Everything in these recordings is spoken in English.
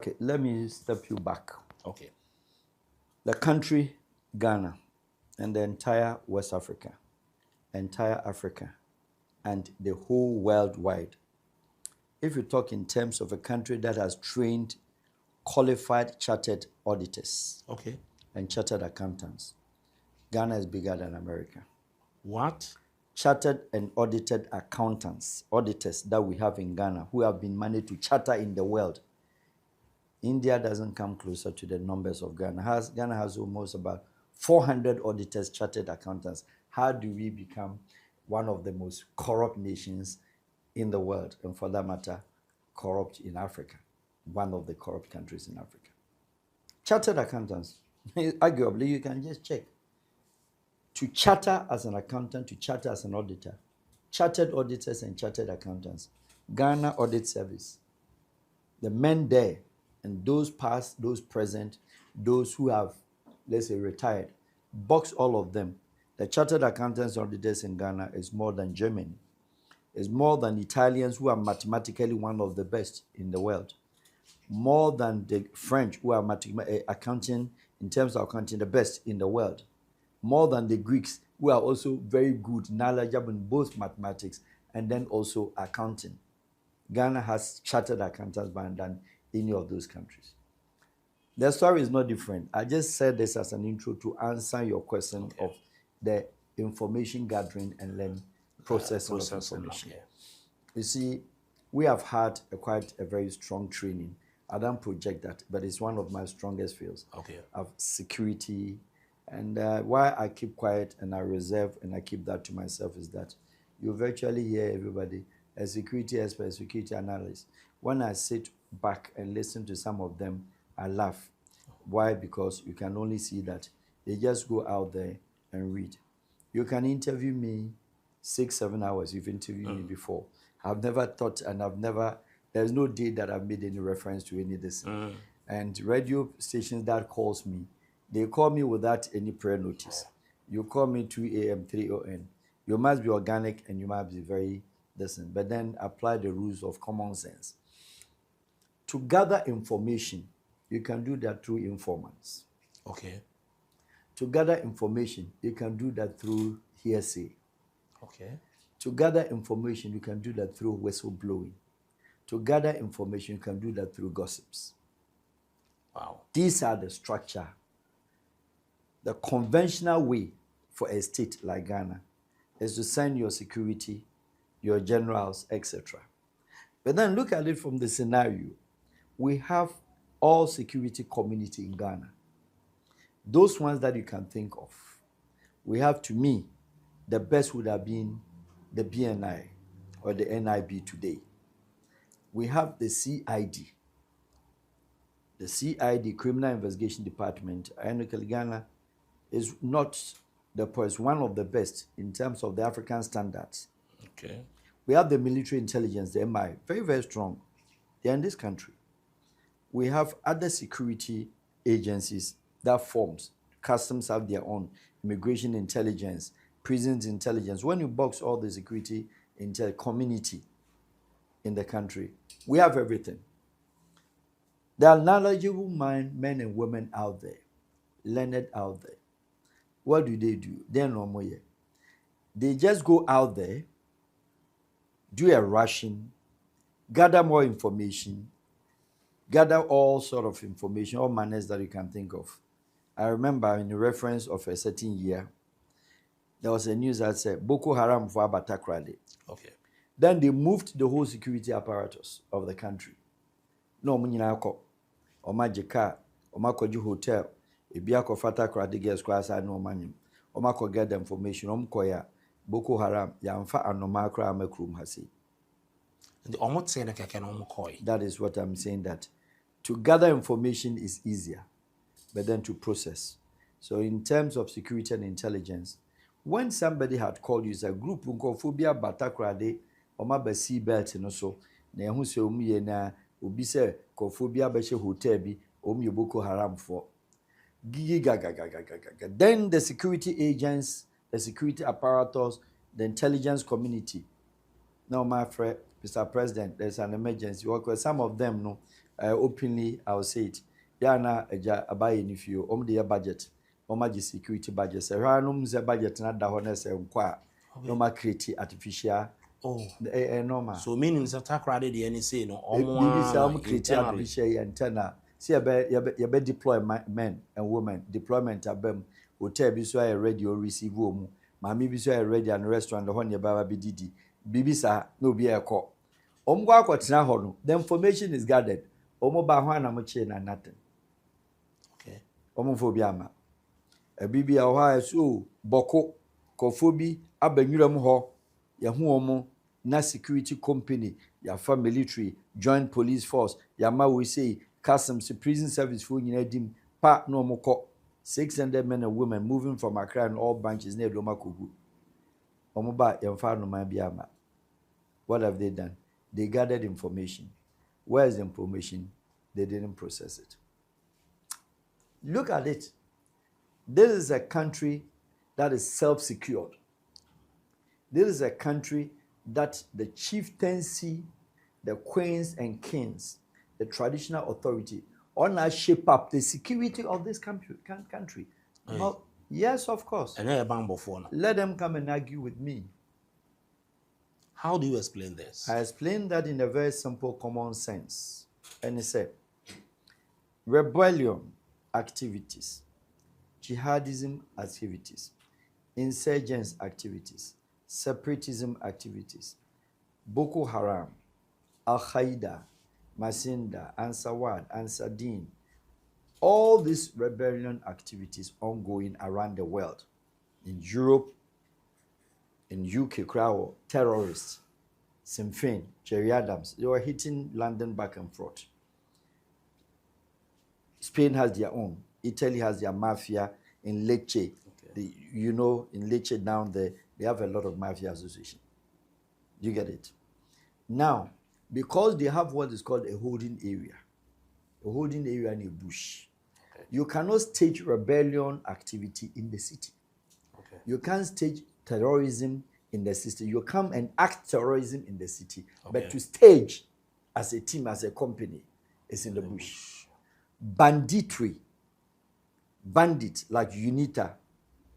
Okay, let me step you back. Okay. The country, Ghana, and the entire West Africa, entire Africa, and the whole worldwide. If you talk in terms of a country that has trained qualified chartered auditors Okay. and chartered accountants, Ghana is bigger than America. What? Chartered and audited accountants, auditors that we have in Ghana who have been managed to charter in the world. India doesn't come closer to the numbers of Ghana. Ghana has almost about 400 auditors, chartered accountants. How do we become one of the most corrupt nations in the world? And for that matter, corrupt in Africa, one of the corrupt countries in Africa. Chartered accountants, arguably, you can just check. To charter as an accountant, to charter as an auditor, chartered auditors and chartered accountants, Ghana Audit Service, the men there, and those past, those present, those who have, let's say, retired, box all of them. The chartered accountants and auditors in Ghana is more than Germany. It's more than Italians, who are mathematically one of the best in the world. More than the French, who are accounting, in terms of accounting, the best in the world. More than the Greeks, who are also very good, knowledgeable in both mathematics and then also accounting. Ghana has chartered accountants more than any of those countries. The story is not different. I just said this as an intro to answer your question of the information gathering and then processing of information. You see, we have had quite a very strong training. I don't project that, but it's one of my strongest fields of security. And why I keep quiet and I reserve and I keep that to myself is that you virtually hear everybody, a security expert, a security analyst. When I sit back and listen to some of them, I laugh. Why? Because you can only see that they just go out there and read. You can interview me 6-7 hours. You've interviewed me before. I've never thought, and there's no day that I've made any reference to any of this. And radio stations that calls me, they call me without any prayer notice. You call me 2 a.m., 3 a.m. You must be organic and you must be very decent. But then apply the rules of common sense. To gather information, you can do that through informants. Okay. To gather information, you can do that through hearsay. Okay. To gather information, you can do that through whistleblowing. To gather information, you can do that through gossips. Wow. These are the structure. The conventional way for a state like Ghana is to send your security, your generals, etc. But then look at it from the scenario. We have all security community in Ghana. Those ones that you can think of. We have, to me, the best would have been the BNI or the NIB today. We have the CID. The CID, Criminal Investigation Department, Ghana, is not the first, one of the best in terms of the African standards. Okay. We have the military intelligence, the MI, very, very strong. They are in this country. We have other security agencies that forms. Customs have their own, immigration intelligence, prisons intelligence. When you box all the security community in the country, we have everything. There are knowledgeable men and women out there, learned out there. What do? They're normal here. They just go out there, do a rushing, gather more information, gather all sort of information, all manners that you can think of. I remember in the reference of a certain year, there was a news that said Boko Haram for Abatakrade. Okay. Then they moved the whole security apparatus of the country. No, Munyako, Omajika, Omakoji Hotel, Ibiako Fatakrade girls class, I know money. Omako get the information, Omkoya, Boko Haram, Yamfa and Nomakra Amakrum Hasi. The almost saying that I can almost. That is what I'm saying, that to gather information is easier, but then to process. So in terms of security and intelligence, when somebody had called you, it's a group, Unkophobia, Batakrade, Omaba Sea Belt, and also, Nehu se Omi na Ubise, Kophobia Beshe Hotel, Omi Boko Haram for. Then the security agents, the security apparatus, the intelligence community. Now, my friend, Mr. President, there's an emergency. Some of them, no, openly, I will say it. Yana eja abaye ni fio. The budget. Omaji security budget. Se ranum ze budget na da hone se nkwa. No ma create artificial. Oh, Normal. so meaning that crowded the NSA no almost create artificial antenna. See you be deploy men and women. Deployment abem hotel bi so ready or receive omu. Mami bi so ready and restaurant the hone baba bi didi. Bibi sa no bi e call. Omgo akwatena ho no. The information is gathered. Omo ba ho na mo che na nothing. Okay. Omo fo bi ama. Bibi a ho so boko kofobi abanwuram ho. Ya hu omo na security company, ya fa military, joint police force, ya ma we say customs prison service for nyina dim pa no moko 600 men and women moving from Accra and all branches near Loma Kugu. Omo ba yemfa no man biama. What have they done? They gathered information. Where is the information? They didn't process it. Look at it. This is a country that is self-secured. This is a country that the chieftaincy, the queens and kings, the traditional authority, all now shape up the security of this country. Well, yes, of course. Let them come and argue with me. How do you explain this? I explain that in a very simple common sense. And he said, rebellion activities, jihadism activities, insurgents activities, separatism activities, Boko Haram, Al-Qaeda, Masinda, Ansawad, Ansadin, all these rebellion activities ongoing around the world, in Europe, in UK, crowd, terrorists, Sinn Féin, Jerry Adams, they were hitting London back and forth. Spain has their own. Italy has their mafia in Lecce. Okay. In Lecce down there, they have a lot of mafia association. You get it? Now, because they have what is called a holding area in a bush, okay. You cannot stage rebellion activity in the city. Okay. You can't stage terrorism in the city. You come and act terrorism in the city, okay. But to stage as a team, as a company, is in the bush. Banditry, bandit like UNITA,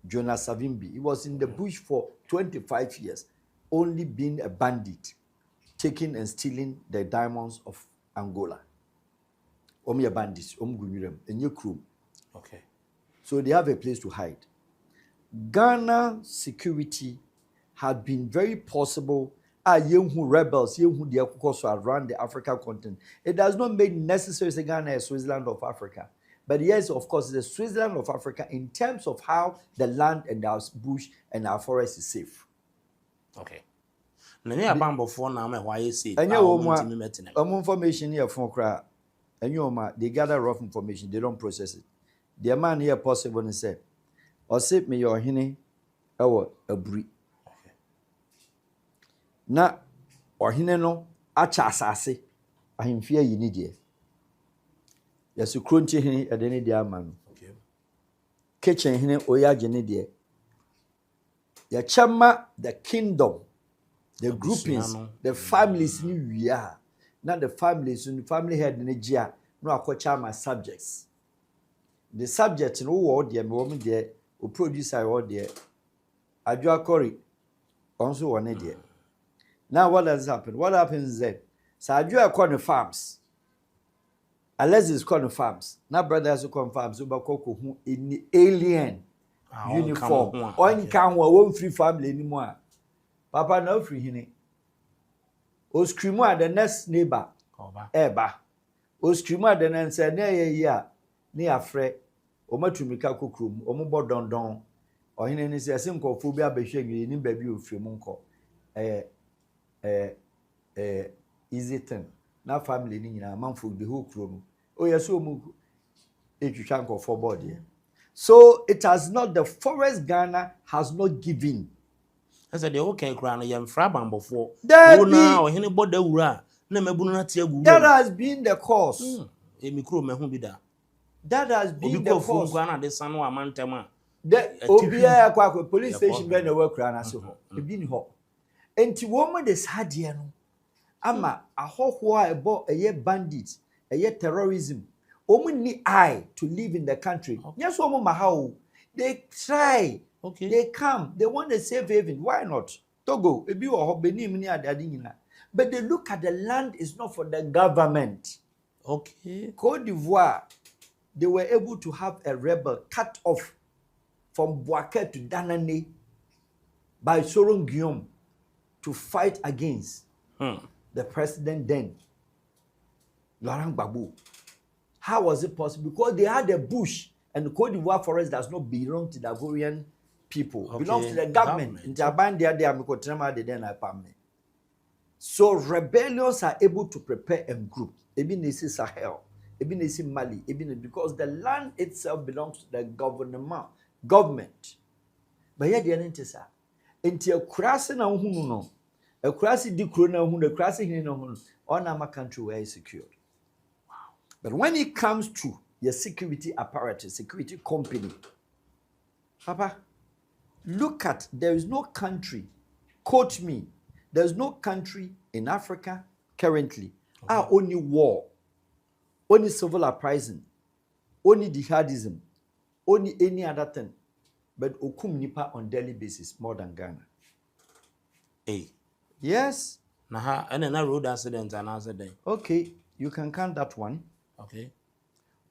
Jonas Savimbi, he was in the bush for 25 years, only being a bandit, taking and stealing the diamonds of Angola. Omia bandits, Omgunurem, a new crew. Okay. So they have a place to hide. Ghana security had been very possible. Young rebels, young around the African continent. It does not make necessary to Ghana a Switzerland of Africa. But yes, of course, the Switzerland of Africa in terms of how the land and our bush and our forest is safe. Okay. Nanya bambo for na me why say information here from cry. And they gather rough information, they don't process it. The man here possible and say, or say me your hine a bri. Na ohine no acha asase ahemfia yi ni de yesu kronti hene edene de amanu okay kitchen hene oyaje ne de ya chama the kingdom the groupings the families ni wia na the families ni family head ni gia no akocha ma subjects the subject no wo de me wo me de o producer wo de adwo akori onso wo ne de. Now, what does happen? What happens is that Sadio are calling farms. Unless it's calling farms. Now, brothers who come farms, who in the alien uniform. Or in Kang, won't free family anymore. Papa, no free hine. O screamo at the next neighbor. Eba. O screamo at the next near near Fred. O matumika cookroom, o mobo don. Or in any simple phobia be shaking in baby of Fremonco. Easy thing. Now family ni na manful the whole crew. Oh yes, so mu etwitwa for body. So it has not, the forest Ghana has not given. I said the okay crown yam frabambo for that has been the cause. That has been the cause. The Obia police station when the work ran as ho. Enti woman des hadie no ama ahoho a ebo eye bandits terrorism. Omuni eye to live in the country. Yes, mahao. They try. Okay. They come. They want a safe haven. Why not? Togo, but they look at the land is not for the government. Okay. Côte d'Ivoire, they were able to have a rebel cut off from Boaké to Danane by Soron Guillaume to fight against the president then, Laurent Gbagbo. How was it possible? Because they had a bush, and the Côte d'Ivoire forest does not belong to the Ivorian people. It belongs to the government. So rebellions are able to prepare a group. Ebi nisi Sahel, ebi nisi Mali, because the land itself belongs to the government. But yet the end is a krasi na uhunu no, a krasi di kro na uhunu, a krasi hini na uhunu, all our country were secured. Wow. But when it comes to your security apparatus, security company, Papa, look at, there is no country, quote me, there's no country in Africa currently, only war, only civil uprising, only jihadism, only any other thing, but okum nipa on daily basis more than Ghana. Hey. Yes. And then a road accident and accident. Okay, you can count that one. Okay.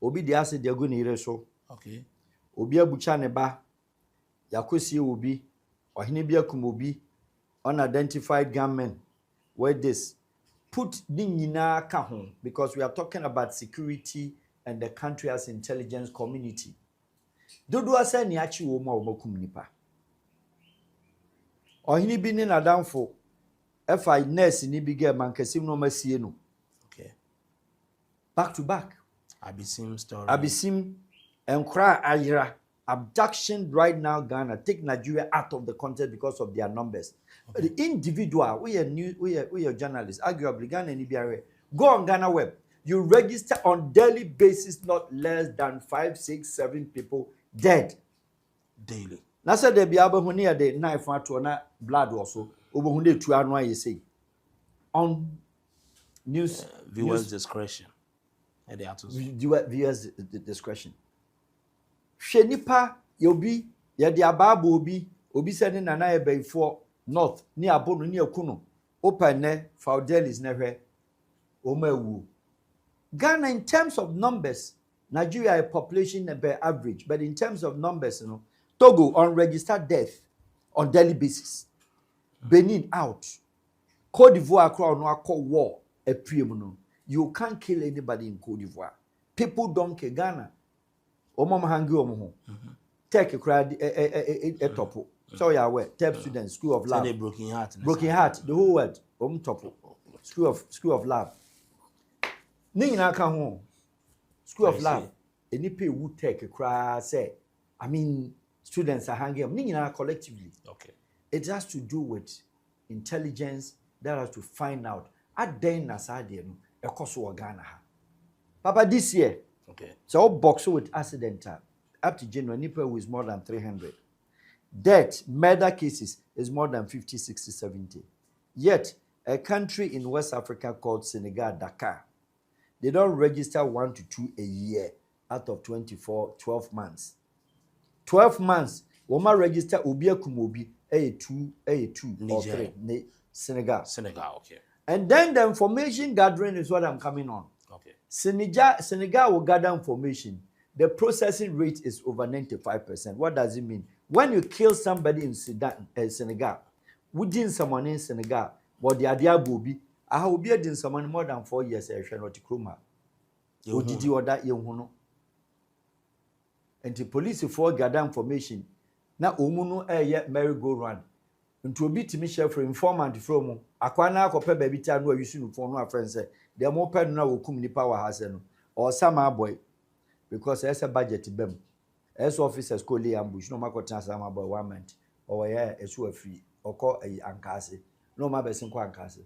Obi di accident they go ni so. Okay. Obi abucha ne ba, yakosi obi, ohine bi akum obi, unidentified gunmen. Where this put ninyina ka ho, because we are talking about security and the country as intelligence community. Dodo asa ni achi wo ma obokum nipa. Ohini bi ni nadamfo efa nurse ni bi ge mankasim no masie no. Okay. Back to back. Abisim story. Abisim enkra ayira. Abduction right now, Ghana take Nigeria out of the context because of their numbers. Okay. But the individual, we are journalists, arguably Ghana and Ibiare, go on Ghana web. You register on daily basis, not less than 5, 6, 7 people dead daily. Now said there be able to the knife to na blood also. Over to anwa you say on news viewers discretion. Viewers discretion. Shenipa yobi ye de ababo obi said na na ebe for north ni abono ni akuno open ne faudelis ne hwe o mawu. Ghana in terms of numbers, Nigeria a population by average, but in terms of numbers, you know, Togo unregistered death on daily basis. Benin out. Côte d'Ivoire no war a premium. You can't kill anybody in Côte d'Ivoire. People don't care Ghana. Omama hangi omo. Take a crowd a topo. So you are aware. TEP students, School of Love. Broken heart. Broken heart. The whole world. Topo. School of Love. Nina ka ho. School of Love. Any pay would take a crowd say. I mean, students are hanging up. Nina collectively. Okay. It has to do with intelligence that has to find out. At then Nasadi no a cost of Ghana. Papa this year. Okay. So box with accident up to January, Nipple is more than 300. Death, murder cases is more than 50, 60, 70. Yet, a country in West Africa called Senegal, Dakar, they don't register 1 to 2 a year out of 12 months. 12 months, Woma register Obia Kumobi, A2 or 3, Senegal. Senegal, okay. And then the information gathering is what I'm coming on. Okay. Senegal will gather information. The processing rate is over 95%. What does it mean? When you kill somebody in Senegal, within someone in Senegal, but the idea will be, I will be in someone more than 4 years. I shall not croma. What did you order? And the police for gather information. Now, Umuno merry-go-round. Into a bit to me for informant from Aquana copper baby town where you should phone our friends say, they are more pen now will come the power has or some boy because there's a budget to them. As officers call the ambush, no matter some boy 1 month or a sure free or call a ankase. No my best in Quankase.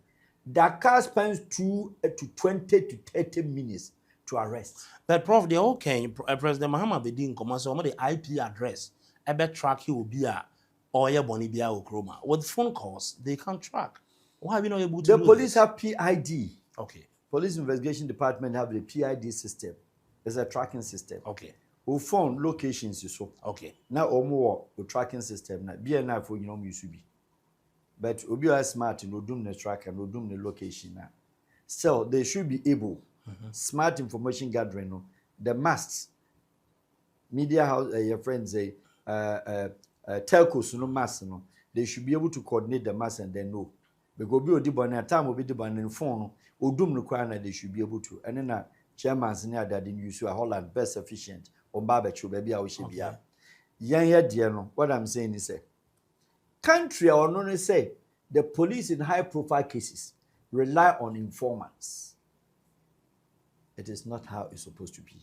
Dakar spends 2 to 20 to 30 minutes to arrest. But Prof, they okay. President Mahama Bedin command so the IP address. I bet track he will be a or your Bonibia or Chroma. With phone calls, they can't track. Why are we not able to? The police have PID. Okay. police investigation department have the PID system. It's a tracking system. Okay. We found locations so. Okay. Now or the tracking system. Now BNI for used to be. But obi are smart no doom the track and no doom the location now. So they should be able smart information gathering no. The masts media house your friends say telcos no mass no. They should be able to coordinate the mass and then know. Because be odi na time obi di na phone no odum no kwa na they should be able to. And then chairman's near that in use a Holland best efficient on barbecue baby a we should be. Yan ya dear no. What I'm saying is country or no say the police in high profile cases rely on informants. It is not how it's supposed to be.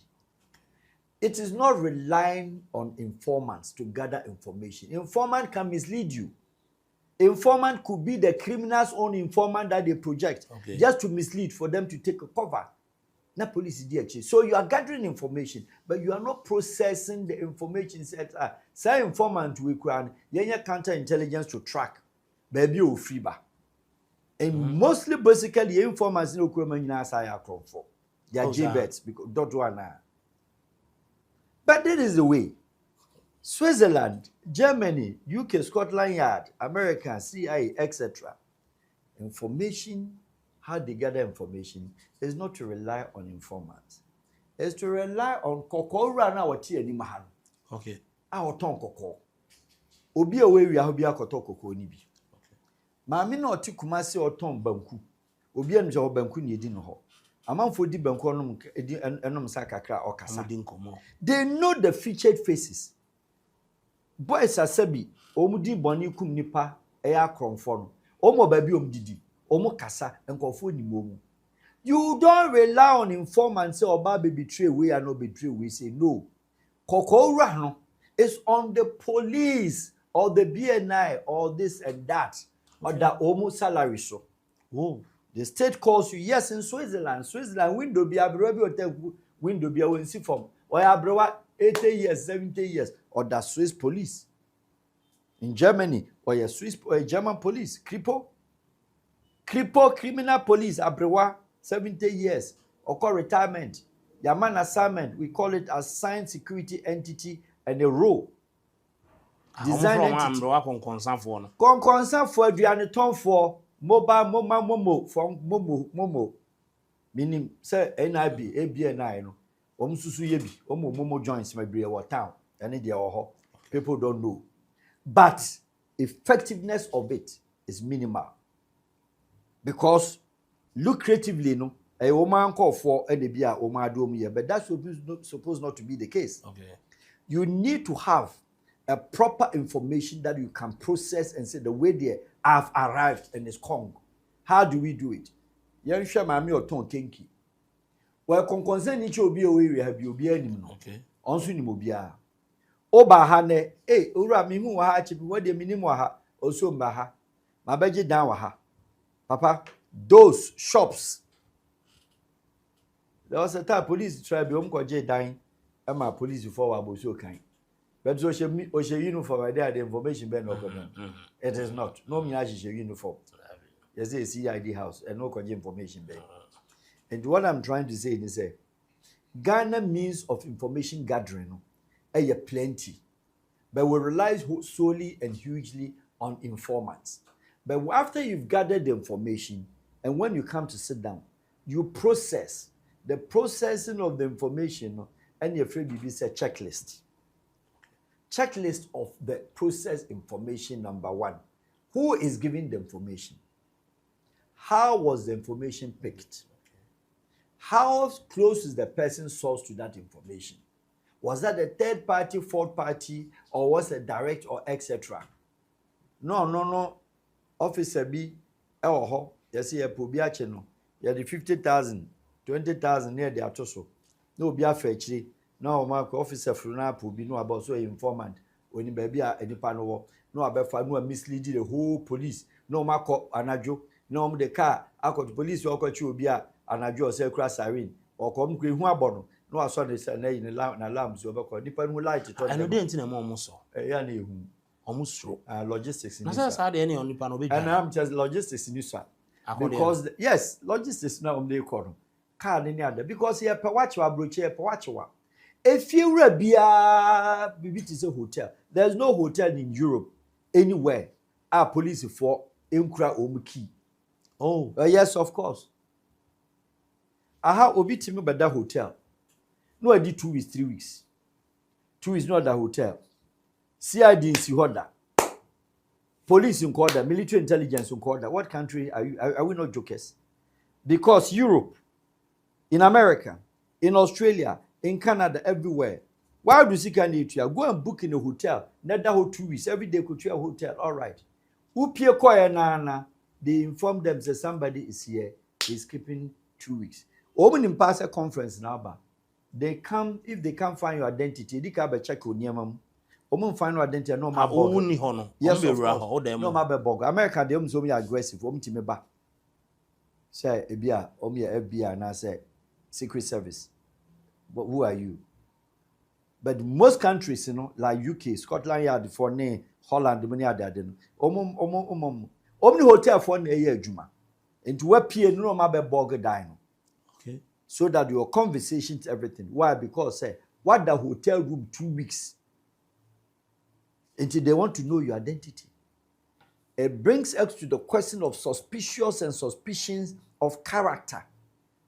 It is not relying on informants to gather information. Informant can mislead you. Informant could be the criminal's own informant that they project just to mislead for them to take a cover. Na police DH. So you are gathering information, but you are not processing the information. Say informant we can counterintelligence to track. Baby o free ba. And mostly basically informants no kwema nyina say akron for. They are J-bets because dot one. But that is the way. Switzerland, Germany, UK, Scotland Yard, America, CIA, etc. Information, how they gather information, is not to rely on informants. It's to rely on koko rana wati eni mahano. Okay. Our tongue koko. Obi awe wi ahobi akoto koko ni bi. Maami na oti kumase oton banku. Obi anu je banku ni edi no ho. Amanfo di banku onum edi enom sakakra okasa. They know the featured faces. Boys asabi omudi boni kum nipa eya kronfo no. Omo ba bi omdidi. Omo kasa enkofo ni momu. You don't rely on informants say oba be betray we and no betray we say no. Kokora no is on the police or the BNI or this and that or the omo salary so. Oh, the state calls you. Yes, in Switzerland window be abroad hotel window be a see from or abroad 80 years 70 years or the Swiss police. In Germany or a Swiss or a German police Kripo criminal police abroad 70 years or call retirement. Their man assignment, we call it assigned security entity and a role. Design entity. Concern for Adrian for mobile momo from momo. Meaning say NIB, ABNI no. Susu yebi, momo joints may be our town. And they are people don't know. But effectiveness of it is minimal. Because lucratively, no, a woman call for any beer or but that's supposed not to be the case. Okay. You need to have a proper information that you can process and say the way they have arrived and it's Kong. How do we do it? Yan share mami or ton kenki. Well, concern each obi away we have you be any no. Okay. Also ni mobia. Oba hane, ura mi hu wa ha chipi what the minimum ha also mbaha. Mabeji down wa ha. Papa, those shops. There was a time police try be umkoje dying. My police before I was so kind. But so she uniform there the information be no problem. It is not. No me she uniform. You say CID house and no koje information be. And what I'm trying to say is Ghana means of information gathering plenty. But we rely solely and hugely on informants. But after you've gathered the information, and when you come to sit down, you process. The processing of the information, and your free BB said checklist. Checklist of the process information number one. Who is giving the information? How was the information picked? How close is the person's source to that information? Was that a third party, fourth party, or was it direct or etc.? No. Officer B, yes, you put no. You had 50,000, 20,000 near the atoso. No, be a fetchy. No, my officer Fruna will be no about so informant. When you baby are any panel, no about no misleading the whole police. No, Marco Anajo, no, the car. I got police or got you be a Anajo or crash siren or come green one. No, I saw this and in alarms over depending on light. I know didn't know more so. Almost true. Logistics in this. And I'm just logistics in this one. Because, yes, logistics now they call them. car ni ada because here per watch wa broche per watch wa. If you bia bibi to say hotel. There's no hotel in Europe anywhere. Our police for enkura key. Oh, Yes, of course. Aha obi timi beda hotel. No I did 2 weeks, 3 weeks. 2 weeks not the hotel. CID in Sihoda. Police in Koda, military intelligence in Koda. What country are we not jokers? Because Europe, in America, in Australia, in Canada, everywhere. Why do you need to go and book in a hotel? Not that whole 2 weeks. Every day could you a hotel. All right. Who peer na they inform them that somebody is here, is keeping 2 weeks. Open in pass a conference now. They come, if they can't find your identity, they can check on your find your identity. No, my bog. Yes, of course. No, my bog. America, they so aggressive. To me, say, Ebia, FBI, and I say, Secret Service. But who are you? But most countries, like UK, Scotland Yard for ne, Holland, many other than Omni hotel for ne year Juma. Into what P no my bog dino. Okay. So that your conversations, everything. Why? Because what the hotel room 2 weeks until they want to know your identity. It brings us to the question of suspicious and suspicions of character.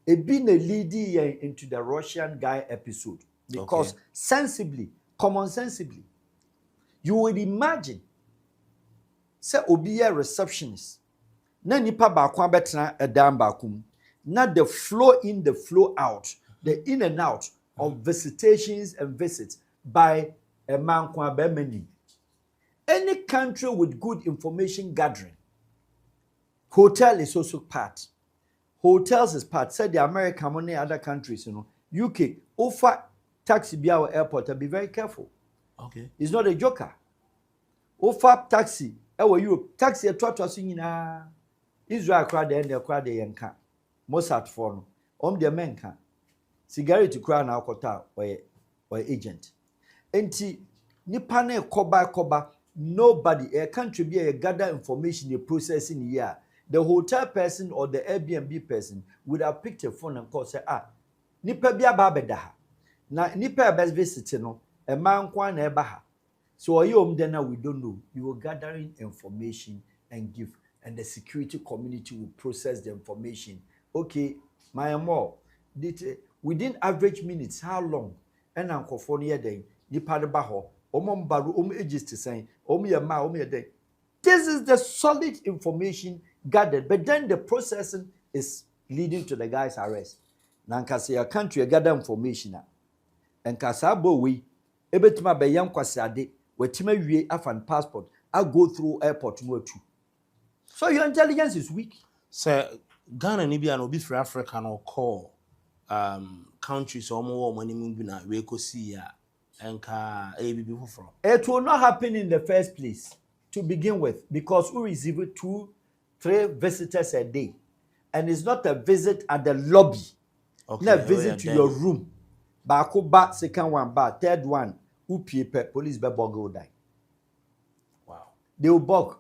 It being a leading into the Russian guy episode because sensibly, common sensibly, you would imagine say obi a receptionist na nipa ba kwa betena edam ba kum. Not the flow in, the flow out, the in and out of visitations and visits by a man kwa many. Any country with good information gathering, hotel is also part. Hotels is part. Said the American money, other countries, UK offer taxi be our airport and be very careful. Okay, it's not a joker. Offer taxi, Europe taxi a trot in Israel crowd the crowd the yanka. Mossad for no. The men can. Cigarette to crown our quota or agent. Enti nipane koba nobody a country be a gather information a processing here. The hotel person or the Airbnb person would have picked a phone and called say nipa bia babeda ha. Na nipa best visit no a man kwan na eba ha. So then we don't know. You are gathering information and give, and the security community will process the information. Okay, my more. Within average minutes, how long? And Uncle Fonia day, the Padabaho, Baru, ages to say, day. This is the solid information gathered, but then the processing is leading to the guy's arrest. Nankasi a country gather information. And Kasabo we, Ebetima Bayam Kwasiade, where Tima Wie Afan passport, I go through airport more too. So your intelligence is weak. Sir, Ghana ni bia no be free Africa no call countries omo money na we ko see ya enka ABB from. It will not happen in the first place to begin with because we receive 2-3 visitors a day, and it's not a visit at the lobby. Okay, not a visit to your room. Bako ba second one ba third one police be bog die. Wow. They will bug.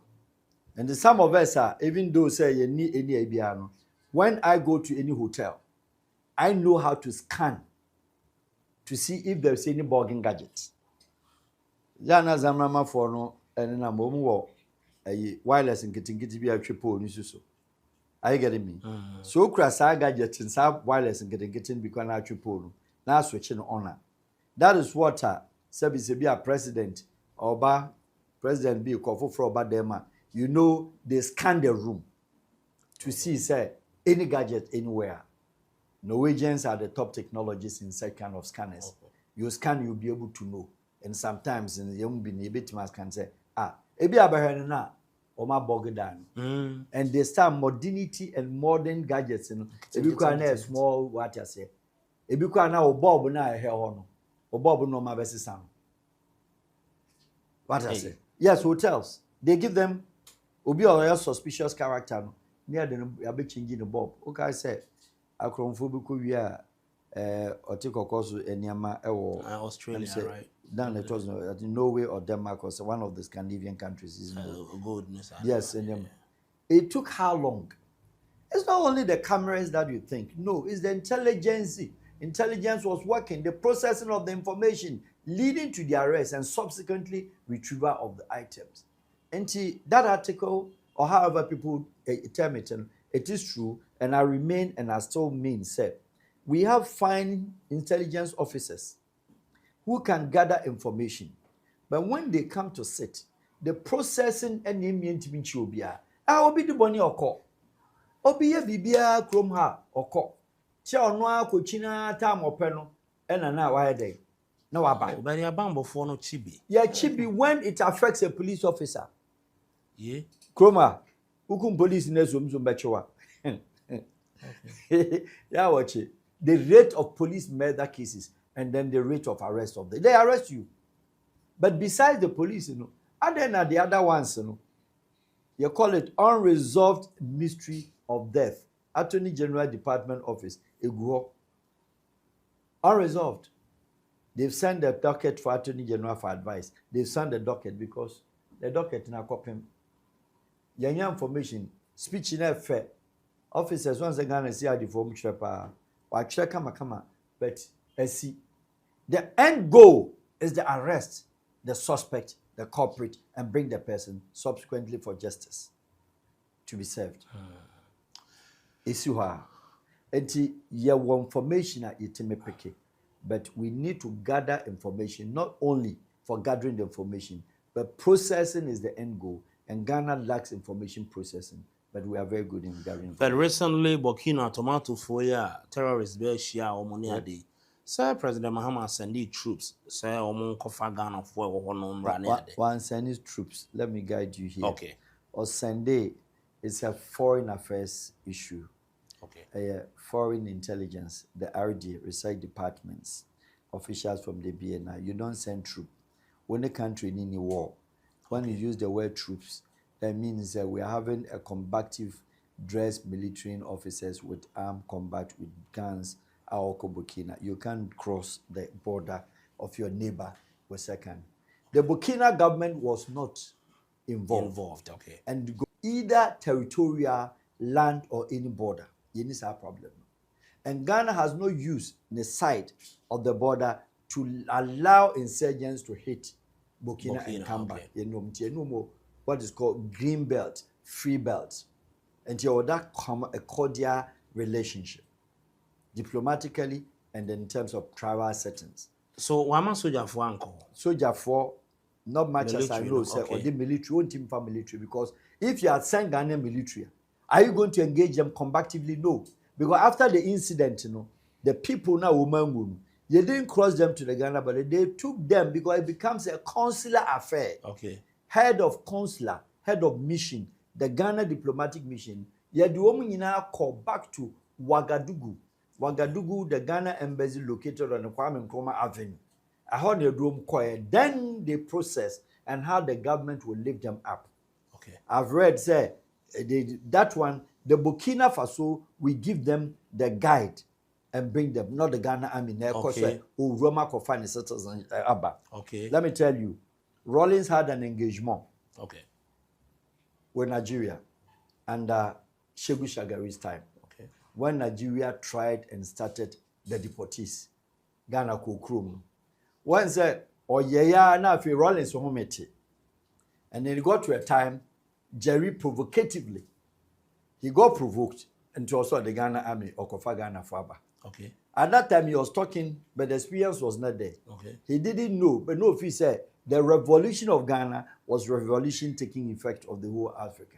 And some of us are, even though say you need any ABR, when I go to any hotel, I know how to scan to see if there's any bugging gadgets. Jana zamama for no and na momu a wireless and getting be a triple so. Are you getting me? So crass our gadgets and sub wireless and getting because I triple now switching on. That is what service be a president or president be a call for about them. You know, they scan the room to see, say, any gadget anywhere. Norwegians are the top technologists in such kind of scanners. Okay. You scan, you'll be able to know. And sometimes, in the young be a bit can say, ebi abahenna, or my bogedan. And they start modernity and modern gadgets. Ebi kwa na small what you say. Ebi kwa na obob na hair on. Obob no my best son. What I say? Yes, hotels. They give them. Obi or suspicious character near the be changing the bulb. Okay, I say akromfo we are otikokoso eniama Australia, right? Then it was Norway or Denmark or one of the Scandinavian countries. Goodness. Yes, and it took how long? It's not only the cameras that you think. No, it's the intelligence. Intelligence was working, the processing of the information leading to the arrest and subsequently retrieval of the items. And that article, or however people term it, it is true, and I remain and I still mean said, we have fine intelligence officers who can gather information, but when they come to sit, the processing and the immediate will be the money or call. Obi ye bibia krom ha okọ che ono akochina tam openo ena na wa dey na wa ba but ya bambofo no chibi ya chibi when it affects a police officer ye kroma hukum police na zomzom bechewa ya watch it. The rate of police murder cases and then the rate of arrest of they arrest you, but besides the police, other than the other ones, you call it unresolved mystery of death. Attorney General Department Office, unresolved. They've sent the docket for Attorney General for advice. They've sent the docket because the docket in a copy. Yanya information, speech in a fair. Officers once again see how the form chepa or check kama, but see the end goal is the arrest, the suspect, the culprit, and bring the person subsequently for justice to be served. Isuha. Enti ye information at yetime peke, but we need to gather information not only for gathering the information, but processing is the end goal. And Ghana lacks information processing, but we are very good in gathering information. But recently, Burkina tomato for terrorists be share or money. Sir President Mahama send troops. Sir Omon Kofa Ghana for one send his troops. Let me guide you here. Okay. Or Sunday, it's a foreign affairs issue. Okay. Foreign intelligence, the RD, research departments, officials from the BNI. You don't send troops. When the country in any war, when you use the word troops, that means that we are having a combative dressed military officers with armed combat with guns. Burkina. You can't cross the border of your neighbor with second. The Burkina government was not involved. Okay. And either territorial, land, or any border. This is our problem. And Ghana has no use in the side of the border to allow insurgents to hit Burkina and come back. What is called green belt, free belt. And you that a cordial relationship. Diplomatically and then in terms of tribal settings. So wama soldier for uncle? Soldier for not much military, as I know, say, or the military, one team for military, because if you are sent Ghanaian military, are you going to engage them combatively? No. Because after the incident, the people now woman, you didn't cross them to the Ghana, but they took them because it becomes a consular affair. Okay. Head of consular, head of mission, the Ghana diplomatic mission, you the woman now call back to Ouagadougou. Ouagadougou, the Ghana embassy located on the Kwame Nkrumah Avenue. I heard the room quiet. Then they process and how the government will lift them up. Okay. I've read, say, that one, the Burkina Faso, we give them the guide and bring them, not the Ghana army. Okay. Okay. Let me tell you, Rawlings had an engagement. Okay. With Nigeria under Shehu Shagari's time. When Nigeria tried and started the deportees, Ghana Kukrum. One said, oh yeah, now if you Rawlings home it. And then it got to a time, Jerry provocatively, he got provoked into also the Ghana army, Okofa Ghana Faba. Okay. At that time he was talking, but the experience was not there. Okay. He didn't know, but no, if he said the revolution of Ghana was revolution taking effect of the whole Africa.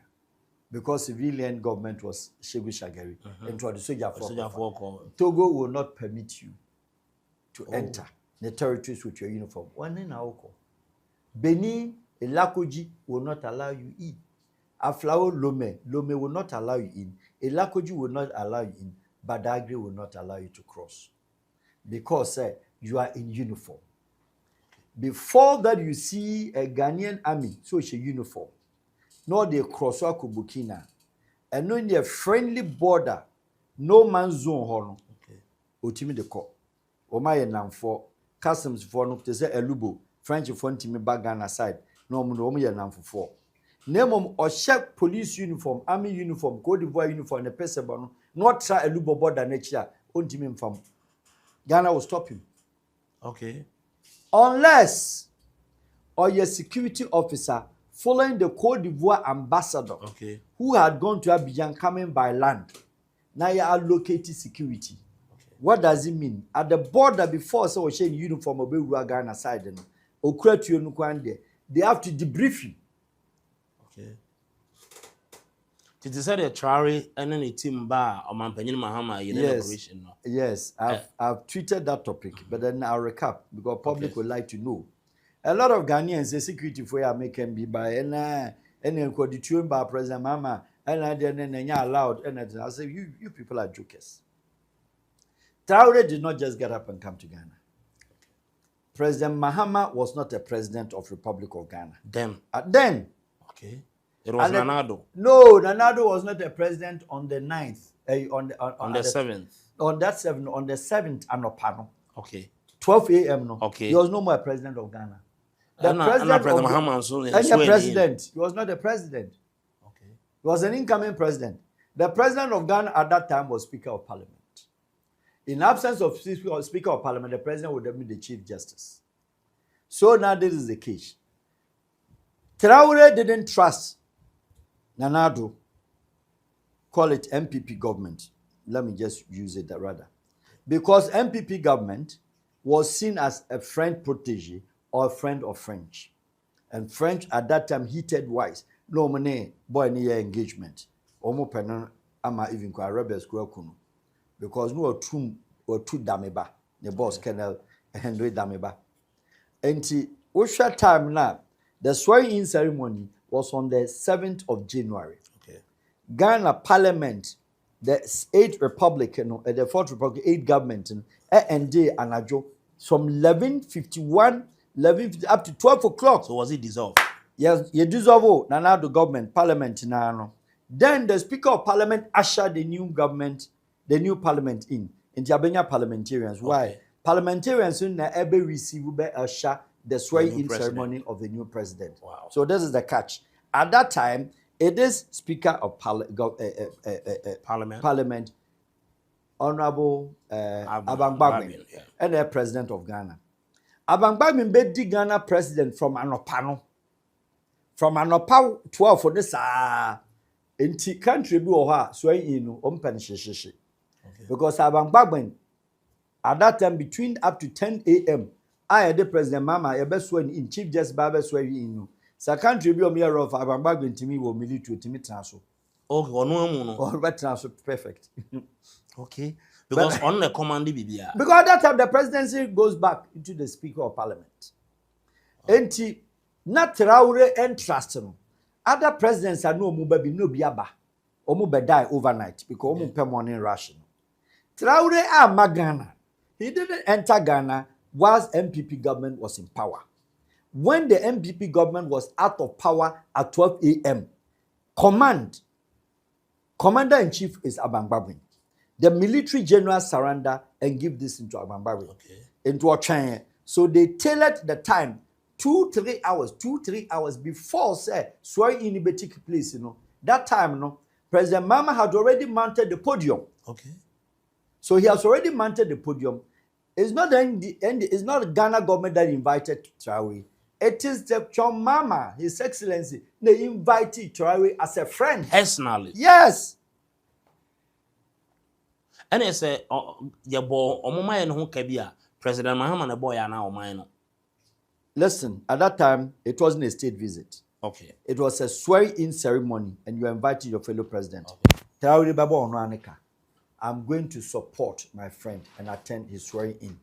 Because civilian government was Shehu Shagari and the soldier for Togo will not permit you to enter the territories with your uniform. One in Aoko. Benin, Elakoji will not allow you in. Aflao Lome will not allow you in. Elakoji will not allow you in. Badagry will not allow you to cross. Because you are in uniform. Before that you see a Ghanaian army, so it's a uniform. No, they cross Burkina. And no in a friendly border, no man's zone hono. Okay. Otimi de ko. Oma ye nam for customs for no te say elubo. French for ntimi back Ghana side. No mo ye nam for. Name or check police uniform, army uniform, Cote d'Ivoire uniform, and a person, not try a lubo border next year, ultimate from Ghana will stop him. Okay. Unless or your security officer following the Cote d'Ivoire ambassador who had gone to Abidjan coming by land. Now you allocated security. What does it mean? At the border before so showing uniform of Ghana side and they have to debrief you. Okay. Did you say the Traore and then a team bar or Mampanyin Mahama in operation? Yes, I've treated that topic, but then I'll recap because public would like to know. A lot of Ghanaians say security for you making be by and then the tune by President Mama and then allowed and I say you people are jokers. Traore did not just get up and come to Ghana. President Mahama was not a president of Republic of Ghana. Then. Okay. It was Nanado. No, Nanado was not a president on the 9th. On the 7th. On that 7th, on the 7th, Anopano. Okay. 12 a.m. No. Okay. He was no more a president of Ghana. The president Mahama president. He was not a president. Okay. He was an incoming president. The president of Ghana at that time was Speaker of Parliament. In absence of Speaker of Parliament, the president would have been the Chief Justice. So now this is the case. Traore didn't trust Nanado, call it MPP government. Let me just use it rather. Because MPP government was seen as a French protege or a friend of French. And French at that time heated wise. No money, boy, near engagement. Omo penon ama even kwa rebels kuno. Because no two dameba. The boss Colonel Henry Dameba. And Usha time now, the swearing-in ceremony was on the 7th of January. Okay. Ghana Parliament, the 8th Republic, the 4th Republic, 8th government, and Anajo, from 11:51 up to 12 o'clock. So was it dissolved? Yes, you dissolve Nanado government, Parliament now. Then the Speaker of Parliament ushered the new government, the new Parliament in Abenya parliamentarians. Okay. Why? Parliamentarians in the Ebe receive usher the swearing-in ceremony of the new president. Wow. So this is the catch. At that time, it is Speaker of Parliament, Honorable Abang-Bagbin, and the President of Ghana. Abang-Bagbin be Ghana president from Anopano. From Anopa 12 for this in country be oha swearing-in umpen because Abang-Bagbin at that time between up to 10 a.m. I had the President Mama, a best one in Chief Justice Baba swearing in. So country be a mirror of Abang-Bagbin to me will military to me transfer. Oh, no. Or better transfer perfect. Okay. Because on the command BBR. Because at that time the presidency goes back into the Speaker of Parliament. And not Traore and trust him. Other presidents are no baby no biaba. Omu be die overnight because omu pay morning ration. Traore Magana. He didn't enter Ghana whilst MPP government was in power. When the MPP government was out of power at 12 a.m., Commander-in-Chief is Abang-Bagbin. The military general surrender and give this into Abang-Bagbin. Okay. Into a chain. So they tailored the time 2-3 hours before say swearing in the take place. That time, President Mama had already mounted the podium. Okay. So he has already mounted the podium. It's not it's not Ghana government that invited Traore. It is the John Mama, His Excellency. They invited Traore as a friend. Personally. Yes. And I say, your boy, Omoma and Honkabia, President Mahama and boy are now mine. Listen, at that time, it wasn't a state visit. Okay. It was a swearing-in ceremony, and you invited your fellow president. Okay. Traore Baba Onwanika. I'm going to support my friend and attend his swearing in.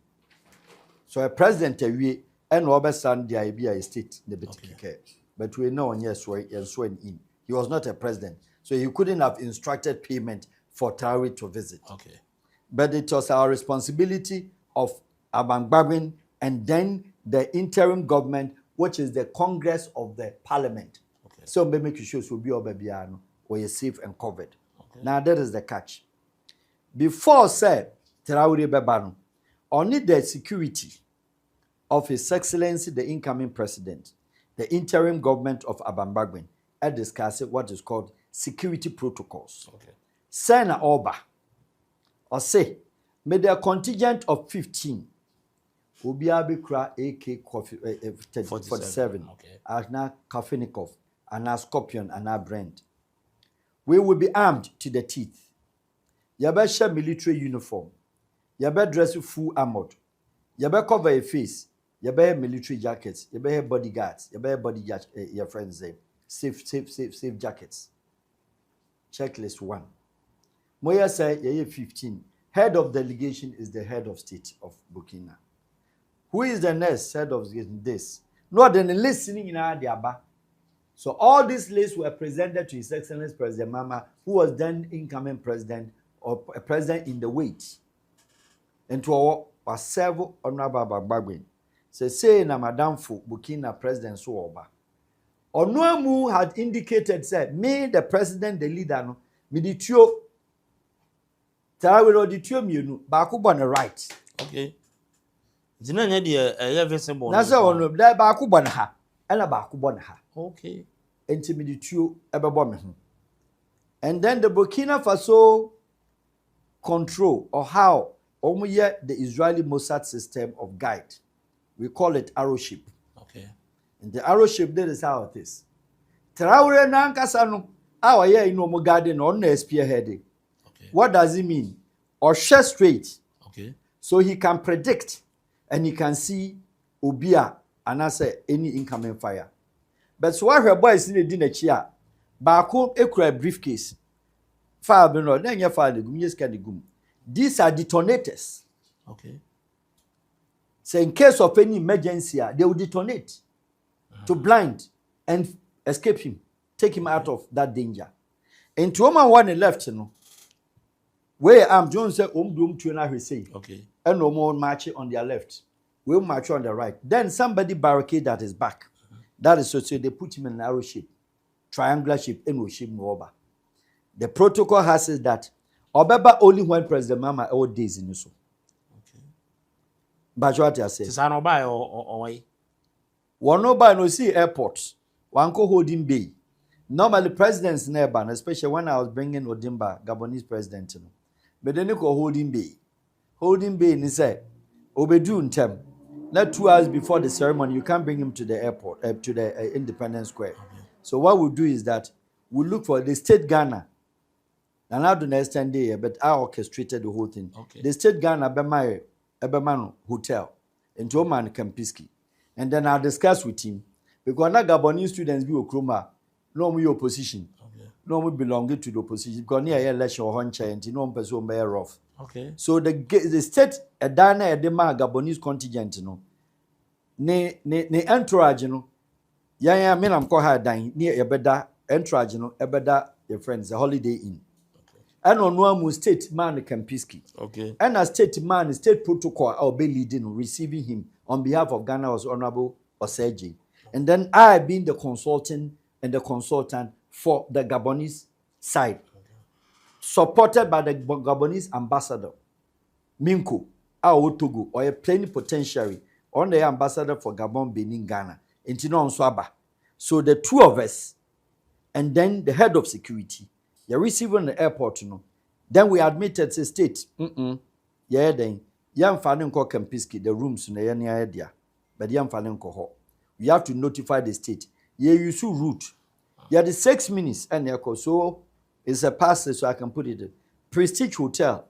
So a president and Robert San the idea state the okay. But we know on swearing in. He was not a president. So he couldn't have instructed payment for Traore to visit. Okay. But it was our responsibility of Abang-Bagbin and then the interim government, which is the Congress of the Parliament. Okay. So we make sure will be obebiano or you're safe and covered. Okay. Now that is the catch. Before say Traore Bebano, only the security of His Excellency the incoming president, the interim government of Abang-Bagbin, and discuss what is called security protocols. Okay. Sena Oba, or say, made a contingent of 15. Obiabi Kra AK 47. Okay. Ana Kafinikov, Ana Scorpion, Ana Brand. We will be armed to the teeth. Yabe share military uniform. Yabe dress full armored. Yabe cover a face. Yabe military jackets. Yabe bodyguards. Yabe body your friends say safe jackets. Checklist 1. Moya say ye 15. Head of delegation is the head of state of Burkina. Who is the next head of this? No, then listening in our diaba. So all these lists were presented to His Excellency President Mama, who was then incoming president or a president in the wait. And to our several honorable Bagwin. Say na Madam Fu Burkina President Suoba. Onuamu had indicated, said, me the president, the leader, no, me the trio. Tarawero the trio mienu, baako on the right. Okay. Zinanya the visible. Na say ono da baako bɔ ne ha, ɛna baako bɔ ne ha. Okay. Enti me the trio ɛbɛbɔ me ho. And then the Burkina Faso control or how the Israeli Mossad system of guide. We call it arrow ship. Okay. And the arrow ship, that is how it is. Traore nankasa no, our year in no garden on the spearheading. Okay. What does it mean? Or share straight. Okay. So he can predict and he can see Obia and answer any incoming fire. But so what her boys in the dinner chair, Bako ekura briefcase. Fire no, then you fire the gum, yes, can the gum. These are detonators. Okay. So in case of any emergency, they will detonate to blind and escape him, take him out of that danger. And to one left, you know, where Jones said, doom to another say, okay, and no more marching on their left. We'll march on the right. Then somebody barricade at his back. That is so they put him in an arrow shape, triangular shape, and we shape over. The protocol has is that Obeba only when President Mama all days in so. okay. But what I say? Is an obai or way? One no by no see airports. One co holding bay. Normally presidents never, especially when I was bringing Odimba, Gabonese president. But then you go holding bay. Holding bay, and he said, Obedu in term. Not 2 hours before the ceremony, you can't bring him to the airport, to the Independence Square. Okay. So what we'll do is that we'll look for the state Ghana. And I don't understand there, but I orchestrated the whole thing. Okay. The state Ghana Ebemano Hotel in Oman Kempiski. And then I'll discuss with him. Because now Gabonese students be Okroma, no more opposition. Okay. No more belonging to the opposition. Because near a election or huncher and no person be rough. Okay. So the state Dana Edema Gabonese contingent, you know, ne entourage, you know, yeah, me I'm call her dying near Ebeda entourage, you know, Ebeda your friends, a Holiday Inn. And on one state man Kempiski. Okay. And a state man, state protocol, I'll be leading, receiving him on behalf of Ghana was Honorable Oseji. And then I being the consultant and the consultant for the Gabonese side. Supported by the Gabonese ambassador, Minko, our Togo, or a plenipotentiary, on the ambassador for Gabon, Benin, Ghana, in Tino Swaba. So the two of us, and then the head of security, you're receiving the airport, you know. Then we admitted to state, yeah, then, Yam Fanin call Kempiski, the rooms in the idea, but Yam Fanin call. We have to notify the state. Yeah, you should route. Yeah, the 6 minutes, and so it's a passage, so I can put it in. Prestige Hotel,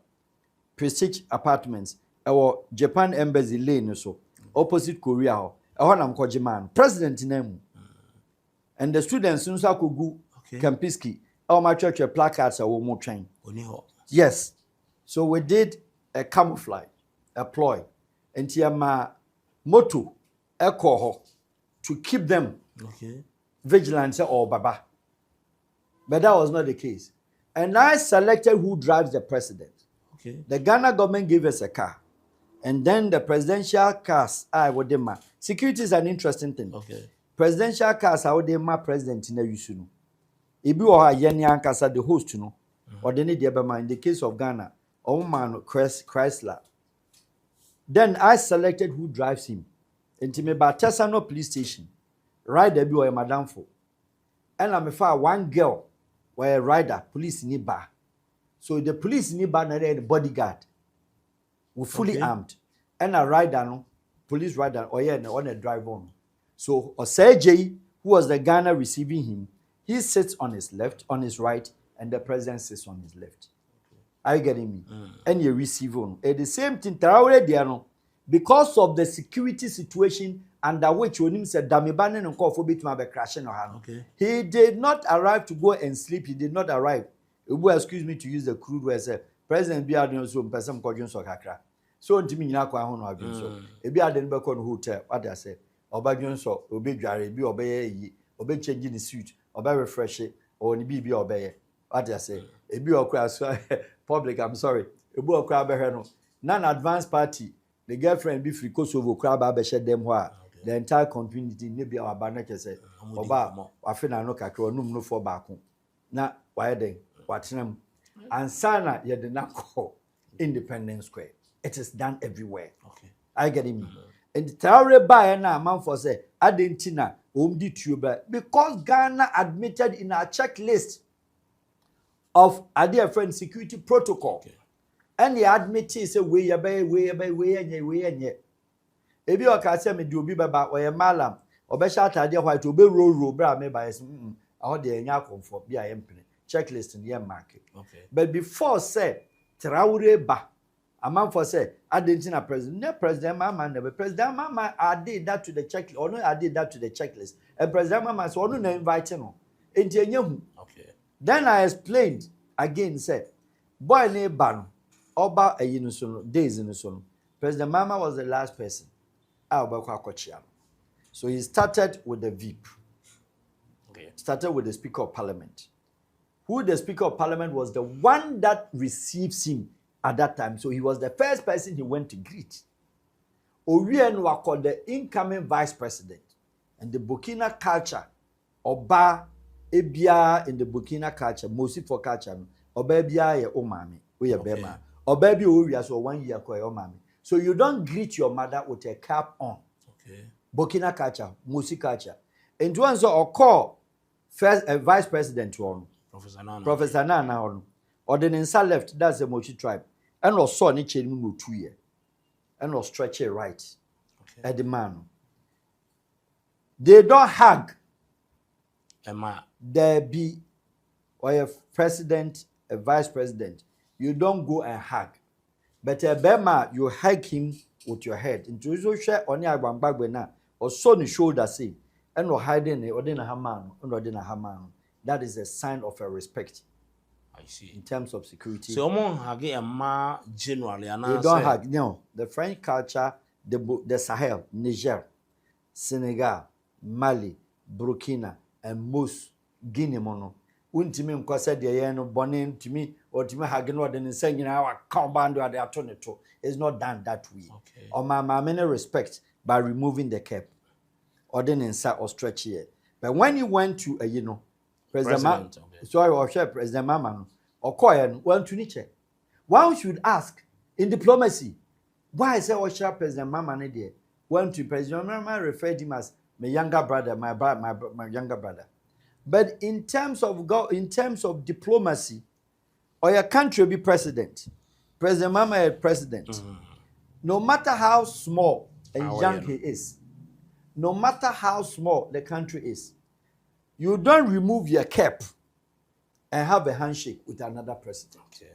Prestige Apartments, our Japan Embassy Lane, so opposite Korea, I'm called President name. And the students soon could go Kempiski. Our my church placards are more train. Yes. So we did a camouflage, a ploy, and my motto, echo to keep them vigilant or baba. But that was not the case. And I selected who drives the president. Okay. The Ghana government gave us a car. And then the presidential cars, what they ma. Security is an interesting thing. Okay. Presidential cars, how they ma president in the Yusunu. Ibi or Yeni Ankasa, the host, you know, or they need the Ebema in the case of Ghana, or man Chrysler. Then I selected who drives him. And to me, Batesano police station, right there, be Madam Fo. and I'm a one girl where a rider, police ni bar. So the police ni bar na the bodyguard. We fully armed. And a rider no, police rider or yeah, on a drive on. So Osei, who was the Ghana receiving him, he sits on his left, on his right, and the president sits on his left. Are you getting me? And you receive on. At the same thing, because of the security situation under which Onim said Damibane and Kofo bit my crashing or hand. He did not arrive to go and sleep. He did not arrive. Excuse me to use the crude word. President Biadon so person called so kakra. So to me, now I want to so. If you are then back on hotel, what I say, Oba so, obey Jari, be obey, obey changing the suit, obey refresh it, or be obey. What I say, a be public, I'm sorry, a book crab non-advanced party, the girlfriend be free Kosovo crab abeshed them where the entire community maybe our banner say, Oba, I feel I no kakro, no for back. Now, why then, what's them? And Sana, you did not call Independence Square. It is done everywhere. Okay. I get him. And the Traore buyer now, man for say, Argentina, D3ny, because Ghana admitted in our checklist of a dear friend security protocol. Okay. And he admitted, say, way. If you are say me do be baba or a malam, or be shot idea white to be roll, bra me by all the enya for be a checklist in the market. Okay. But before say, Traore ba. A man for say, Argentina president, no president, mama, never president, mama, I did that to the checklist, or no, I did that to the checklist. And president, mama, so no invite him. Okay. Then I explained again, said, boy, ne ban, oba a yinusono, days in the son. President Mama was the last person. So he started with the VIP. Okay. Started with the Speaker of Parliament. Who the Speaker of Parliament was the one that receives him at that time. So he was the first person he went to greet. Orien was called the incoming vice president. And the Burkina culture, Oba Ebia in the Burkina culture, mostly for culture, Oba Ebia ye omami, we are bema. Oba Ebia Uria so 1 year ko omami. So you don't greet your mother with a cap on. Okay. Burkina culture, Musi culture. And one so call first vice president one. Professor Nana on. Or the Nensa left, that's the Mochi tribe. And was saw ni chain mu 2 years. And was stretch it right. Okay. At the man. They don't hug. There be or a president, a vice president. You don't go and hug. But a bema, you hug him with your head. Into you share on your bambagwena or so the shoulder say, and no hiding or then a haman, or then a haman. That is a sign of a respect. I see. In terms of security. So, generally, you don't hug. No, the French culture, the Sahel, Niger, Senegal, Mali, Burkina, and most Guinea mono. Untimi mkwasa de ye no bone ntimi otimi hage no de nsa nyina wa comband wa de atoneto. It's not done that way. Okay. Or my many respect by removing the cap. Or then nsa or stretch here. But when you went to a President sorry, or share President Mama or Koyan went to Nietzsche. One should ask in diplomacy, why is or share President Mama there? Went to President Mama referred him as my younger brother, my younger brother. But in terms of diplomacy, or your country be president, President Mama is president. No matter how small and young he is, no matter how small the country is, you don't remove your cap and have a handshake with another president. Okay.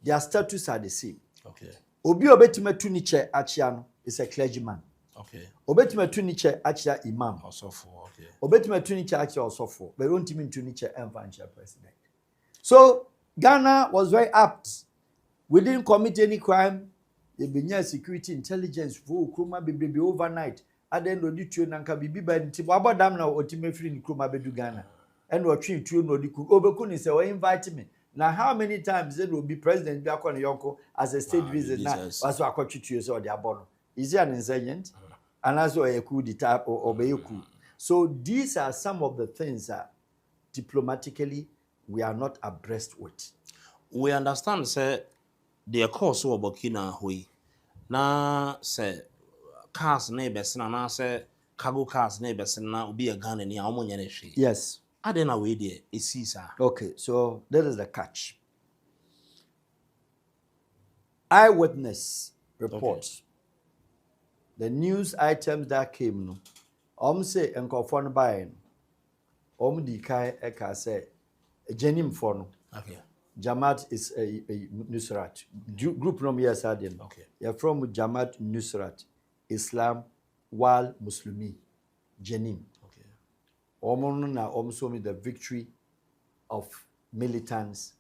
Their status are the same. Okay. Obi obetime tuniche achiano is a clergyman. Okay. Obetime tuniche achia imam. Osofo. Okay. Obetime tuniche achia osofo. But don't mean tuniche envancha president. So Ghana was very apt. We didn't commit any crime. The Benin security intelligence for Kruma be overnight. At the end of the day, nanka bibi ba nti waba dam na otime free ni Kruma bedu Ghana. And we treat you no di ku. Obekuni say we invite me. Now how many times they will be president bi akọ yonko as a state visit na was akọ treat you so they abono. Is he an insurgent? And also a coup d'etat or be coup. So these are some of the things that diplomatically we are not abreast with. We understand say the course of Burkina hui. Na say cars na besina na say cargo cars na besina obi a Ghana ni a omo nyane hwe. Yes. I don't know where there is. Okay, so that is the catch. Eyewitness reports. The news items that came, no. Say enkofo no buy no. Di kai eka say Jenim for no. Okay. Jamaat is a Nusrat. Group no yes adin. Okay. You're from Jamaat Nusrat, Islam wal Muslimi, Jenim. Okay. So me the victory of militants,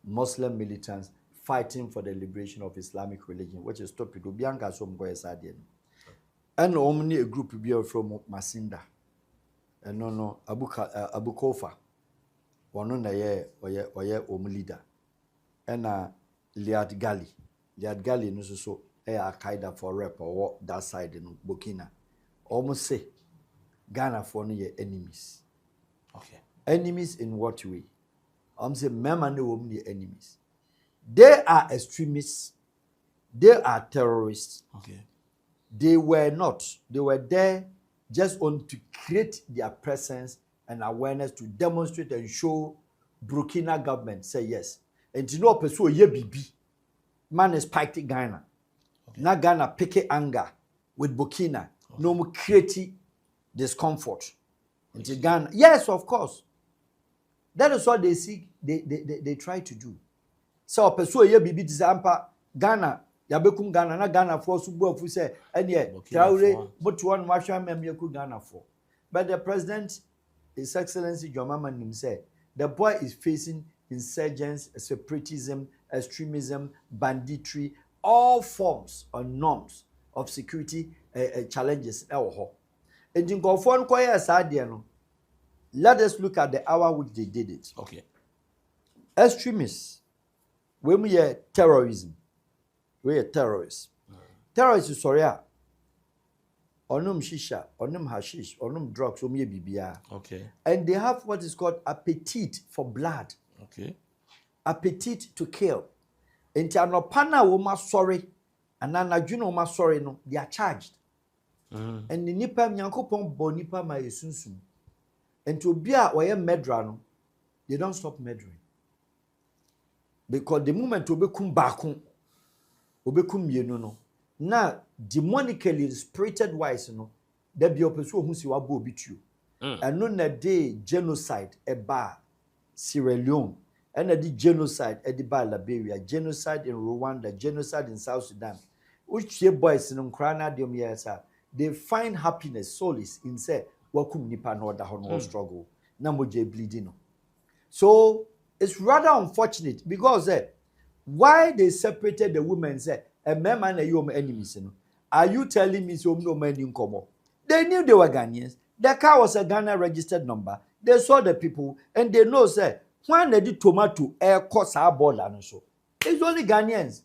Muslim militants fighting for the liberation of Islamic religion, which is topic Bianca so mgo yes adin. And omni a group be from Masinda. And no Abu Kofa. One na ye leader. And Liad Gali no so Al-Qaeda for rep or that side in Burkina. Almost say Ghana for no enemies. Okay. Enemies in what way? Say mema no women enemies. They are extremists. They are terrorists. Okay. They were not. They were there just on to create their presence and awareness to demonstrate and show Burkina government say yes. And you know, pursue ye bibi. Man is spiked Ghana. Okay. Now Ghana pick anger with Burkina. Okay. No more create discomfort. Into Ghana. Yes, of course. That is what they seek. They try to do. So pursue ye bibi disampa Ghana. Yabekum Ghana na Ghana for Suppo fu say ene Traore but one wahwa memyeku Ghana for. But the president, His Excellency John Mahama say the boy is facing insurgents, separatism, extremism, banditry, all forms or norms of security challenges. And in Gofon Koya Sadiano, let us look at the hour which they did it. Okay. Extremists, when we are terrorism. We are terrorists. Terrorists is sorry. Onum shisha, onum hashish, onum drugs, omye bibia. Okay. And they have what is called appetite for blood. Okay. Appetite to kill. Enti anopana woma sorry, anana dwuna woma sorry no, they are charged. And the nipa nyankopon bo nipa ma yesunsum. Enti obi a oye murderer no, they don't stop murdering. Because the moment obekum baako obekum mienu no na demonically spirited wise no da bia opeso ohun si wabo obitu eno na de genocide eba Sierra Leone ena de genocide ediba Liberia, genocide in Rwanda, genocide in South Sudan. Uche boys no nkra na de omyesa they find happiness, solace in say wakum nipa na oda ho no struggle na moje bleeding no. So it's rather unfortunate because why they separated the women say a man and you enemies. Are you telling me so no men in common? They knew they were Ghanaians. The car was a Ghana registered number. They saw the people and they know say when they did tomato air cost our border and so. It's only Ghanaians.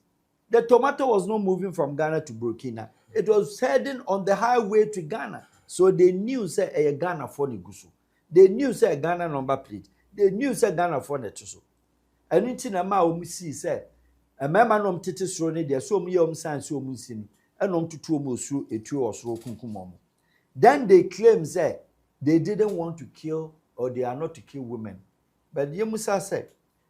The tomato was not moving from Ghana to Burkina. It was heading on the highway to Ghana. So they knew say a Ghana for Nigusu. They knew say a Ghana number plate. They knew say Ghana for Netuso. And it's in a ma see say a member nom titis rone there so me science so musin and to two mosu a two or so kunkumom. Then they claim say they didn't want to kill or they are not to kill women. But Yemusa said,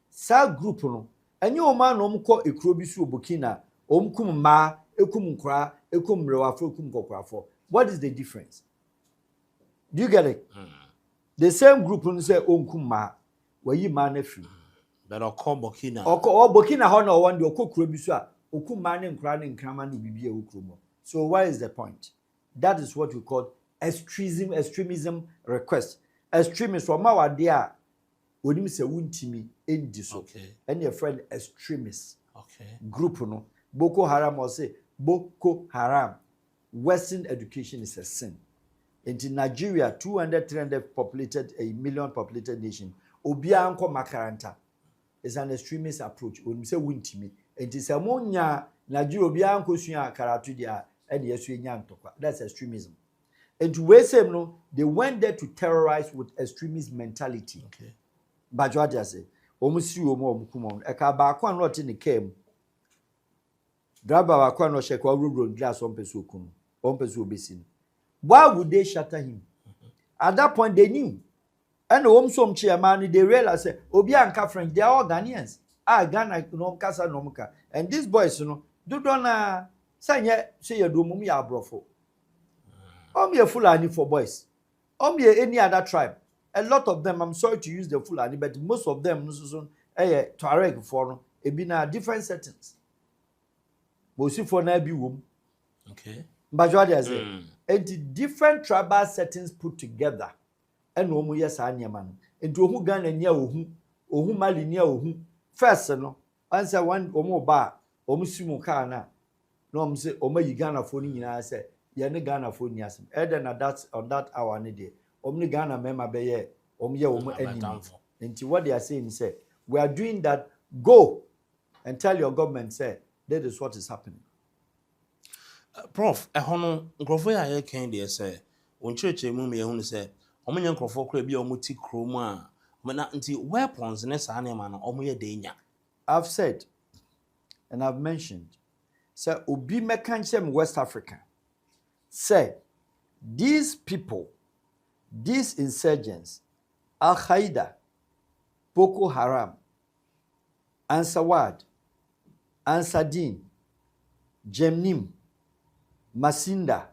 Sa group no, and your man call a crobisu Burkina, kum ma, ekum kra, ekum rewafro kum for. What is the difference? Do you get it? The same group no say kum ma, where you man free. But I'll call Burkina. Or Burkina Hono one your cook Robisua, Okum man and crying and cramming will be a ukrumo. So what is the point? That is what we call extremism request. Extremists from our dear when you say wuntimi in this okay. And your friend extremists. Okay. Group no Boko Haram or say Boko Haram. Western education is a sin. In Nigeria, 200-300 populated, a million populated nation. Obia anko makaranta. Is an extremist approach. When we say wuntimi, it is a monya Nigeria obia anko suya karatu dia and yesu nyantokwa. That's extremism. And to we say no, they went there to terrorize with extremist mentality. Okay. But what I say, omusi omo omukumo. Eka ba kwa no te ne kem. Driver ba kwa no shekwa road glass on peso kunu. On peso obesin. Why would they shatter him? At that point they knew. And some chairman, they realize say, Obi and French, they are all Ghanaians. Ghana no kasa no muka. And these boys, do don't say you do mumi abrofo. Me Fulani for boys. Me any other tribe. A lot of them, I'm sorry to use the Fulani, but most of them, Tuareg for no, it be na different settings. But see for na be wom. Okay. But what I say, and different tribal settings put together. And no more yes, I man. And to who Ghana near who Mali near who. First, no, answer one or more bar, or Musimu Kana. No, say, Oma Ghana phone, I say, Yana Ghana phone, yes. Eden at that on that hour any day. Omni Ghana member be enemy. And what they are saying, say, we are doing that. Go and tell your government, say, that is what is happening. Prof, hono nkrofo ya ye kan de say, on church mu me ehunu say, omenye nkrofo kra bi omuti krom a, na nti weapons ne sa na ma no omoye de nya. I've said and I've mentioned, say obi mekanchem West Africa. Say these people, these insurgents, Al Qaeda, Boko Haram, Ansawad, Ansadin, Jemnim, Masinda,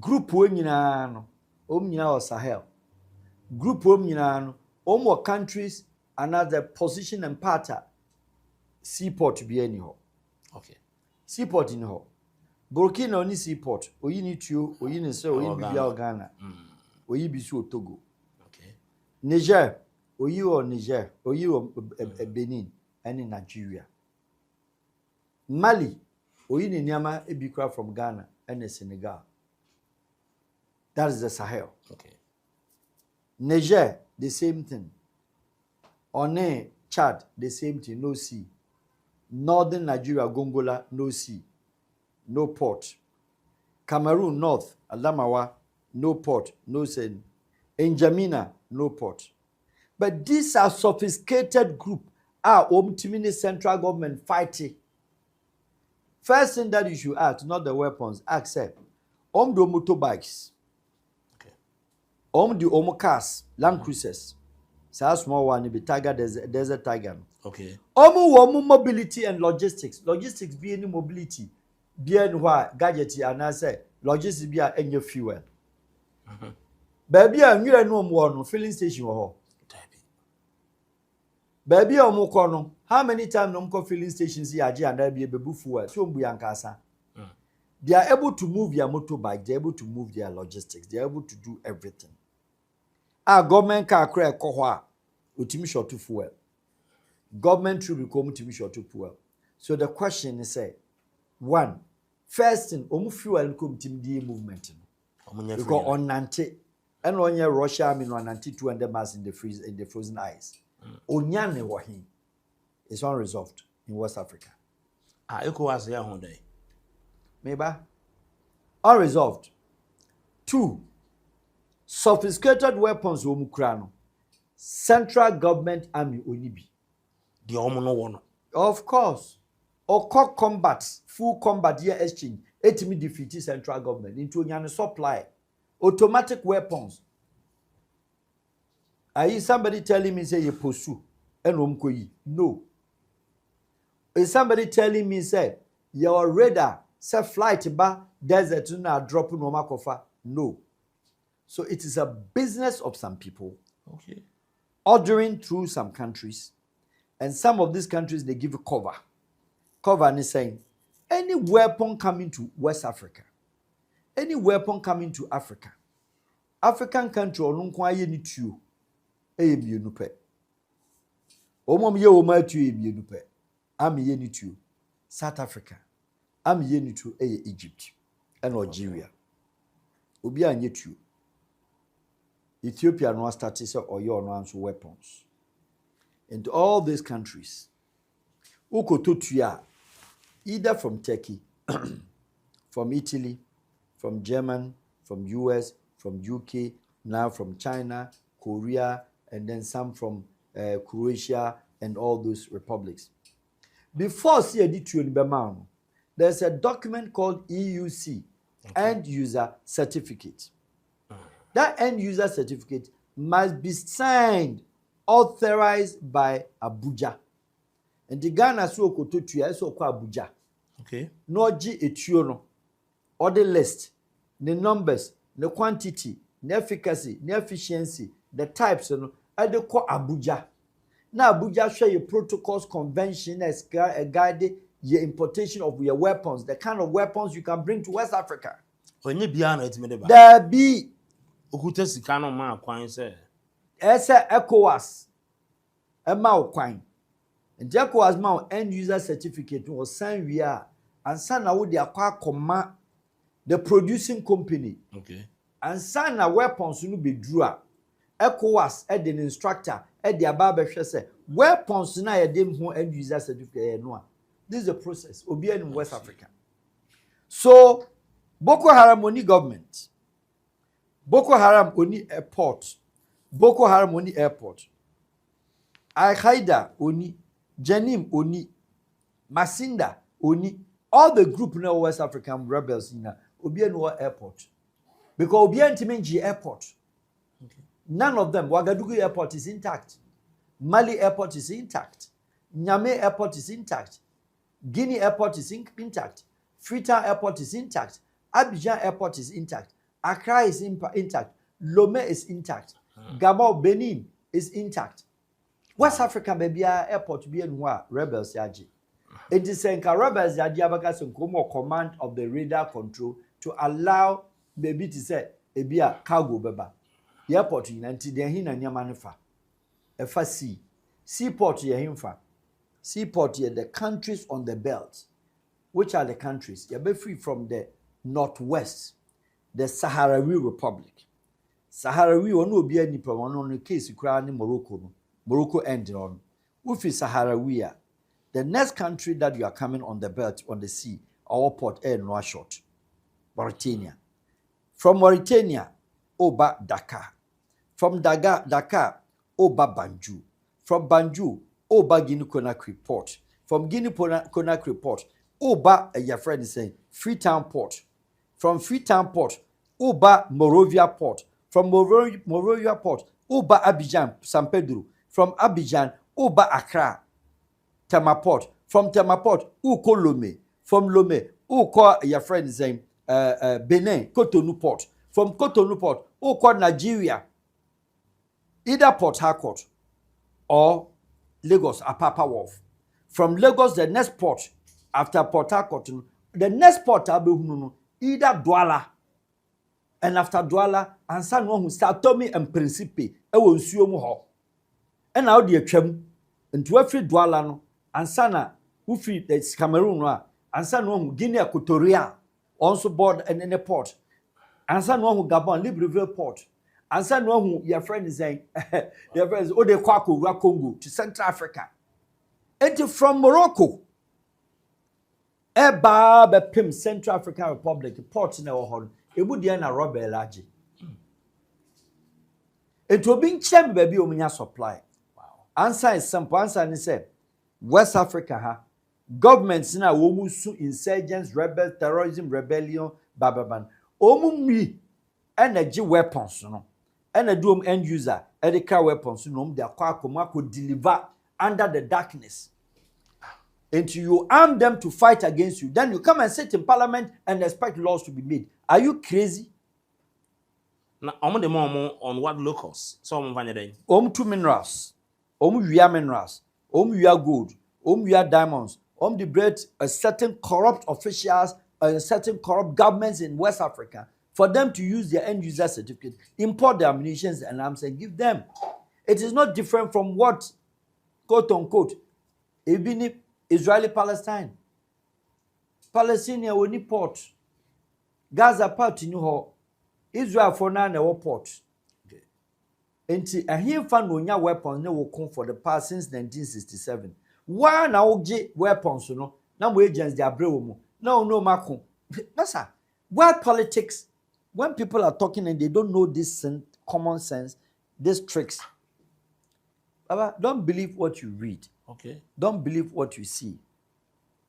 group nyina no, nyina o Sahel. Group nyina no, more countries another position and part seaport to be anyhow. Okay. Seaport in ho. Burkina only seaport. Oyi ni tuo, oyi ni se, oyi bibia Ghana. Oyi bisu Togo. Okay. Niger, oyi o Niger, oyi o Benin, and in Nigeria. Mali, oyi ni Nyama ebikra from Ghana and in Senegal. That is the Sahel. Okay. Niger, the same thing. One Chad, the same thing, no sea. Northern Nigeria, Gongola, no sea, no port. Cameroon, North, Adamawa, no port, no sea. N'Djamena, no port. But these are sophisticated group. Omtimini central government fighting. First thing that you should ask, not the weapons, accept. The motorbikes. Okay. The cars, Land Cruisers. So small one, be Tiger, Desert Tiger. Okay. Mobility and logistics. Logistics be any mobility. Be any gadget and I say logistics be any fuel. Baby, I'm here no more filling station or baby omo how many times no filling stations here and there be a baby fuel. So we ankasa. They are able to move their motorbike, they're able to move their logistics, they're able to do everything. Our government car crack kohwa utimi short to fuel. Government should become to be short to fuel. So the question is say, one, first thing, fuel come to the movement. Because on Nante and on your Russia, I mean on Nante 200 miles in the frozen ice. Onyane wahi is unresolved in West Africa. ECOWAS ya honday. Maybe unresolved. Two, sophisticated weapons omukrano. Central government army onibi. The omono one. Of course. Or combat, full combat year exchange. Etimi defeat central government into a supply. Automatic weapons. Are you somebody telling me say you pursue and umkoyi? No. Is somebody telling me say your radar say flight ba desert na drop no makofa? No. So it is a business of some people. Okay. Ordering through some countries. And some of these countries, they give cover. Cover and saying, any weapon coming to West Africa, any weapon coming to Africa, African country, or nunkwa ye ni tuo, eye bi enupe. Omom ye oma tuo ye bi enupe. Am ye ni tuo. South Africa. Am ye ni tuo eye Egypt and Algeria. Obi anye tuo. Ethiopia no started say oyo no answer weapons. And all these countries, ukototuya, either from Turkey, from Italy, from Germany, from US, from UK, now from China, Korea, and then some from Croatia and all those republics. Before CAD2, there's a document called EUC, End User Certificate. That end user certificate must be signed, authorized by Abuja. And the Ghana so kototua so kwa Abuja. Okay. No ji etuo no. Or the list, the numbers, the quantity, the efficacy, the efficiency, the types, and the ko Abuja. Now Abuja share your protocols, convention, as a guide your importation of your weapons, the kind of weapons you can bring to West Africa. Onye bia na etime ba. There be Okuta sika no ma kwan se. Esa ECOWAS. Ema okwan. And ECOWAS ma end user certificate was sign we are and sign na wo de akwa koma the producing company. Okay. And sign na weapons no be dru a ECOWAS e the instructor e the aba behwe se weapons na ye dem ho end user certificate no a. This is the process. Obi in West Africa. So Boko Haram oni government. Boko Haram oni airport. Boko Haram oni airport. Al-Qaeda oni. Janim oni. Masinda oni. All the group now West African rebels in Obi airport. Because Obi Timenji airport. Okay. None of them. Ouagadougou airport is intact. Mali airport is intact. Nyame airport is intact. Guinea airport is intact. Freetown airport is intact. Abidjan airport is intact. Accra is intact. Lomé is intact. Gabon, Benin is intact. West Africa baby airport be enwa rebels yaji. It is saying rebels yaji abaka some command of the radar control to allow baby to say ebia cargo beba. The airport in anti de hin na nyama ne fa. Efa sea. Seaport ye himfa. Seaport here, the countries on the belt. Which are the countries? You're free from the northwest, the Sahrawi Republic. Sahrawi, one will be any problem on the case you cry in Morocco. Morocco ended on. Ufi Sahrawi, the next country that you are coming on the belt, on the sea, our port air Nouakchott, Mauritania. From Mauritania, Oba Dakar. From Dakar, Oba Banjul. From Banjul, Oba Guinea-Conakry port. From Guinea-Conakry port, Oba your friend is saying Freetown port. From Freetown port, Oba Monrovia port. From Monrovia port, Oba Abidjan, San Pedro. From Abidjan, Oba Accra, Tema port. From Tema port, Uko Lomé. From Lomé, Uko your friend is saying Benin, Cotonou port. From Cotonou port, Uko Nigeria. Either Port Harcourt or Lagos, Apapa Wharf. From Lagos, the next port after Port Harcourt, the next port either Douala, and after Douala, and San Juan who start Tommy and Principe, I will sue mu. And now the Chem, and to every Douala no, and Sana who feed the Cameroon, and San Juan Guinea Equatorial, also board and in the port, and San Juan Gabon, Libreville port. And some who your friend is saying, your friends, oh, they Kwaku, Congo to Central Africa. And from Morocco, Eba Pim, Central African Republic, ports in our horn, it would be a robber large. It will be chamber baby ominya supply. Wow. Answer is simple. Answer is said, West Africa, governments now womusu insurgents, rebels, terrorism, rebellion, bababan. Omumi energy weapons, no. And a doom end user, car weapons, they are could deliver under the darkness. Until you arm them to fight against you, then you come and sit in parliament and expect laws to be made. Are you crazy? Now, I'm the more on what locals. So I'm finding Two minerals, we are minerals, we are gold, we are diamonds, the bread a certain corrupt officials, a certain corrupt governments in West Africa. For them to use their end user certificate, import their ammunitions and arms and give them. It is not different from what, quote unquote, even Israeli-Palestine. Palestinian will need port. Gaza part in New Israel for now no port. And here found no weapons no will come for the past since 1967. Why now weapons, you know? Now agents they are brave. No, Macron. Massa, why politics? When people are talking and they don't know this common sense, these tricks, Baba, don't believe what you read. Okay. Don't believe what you see.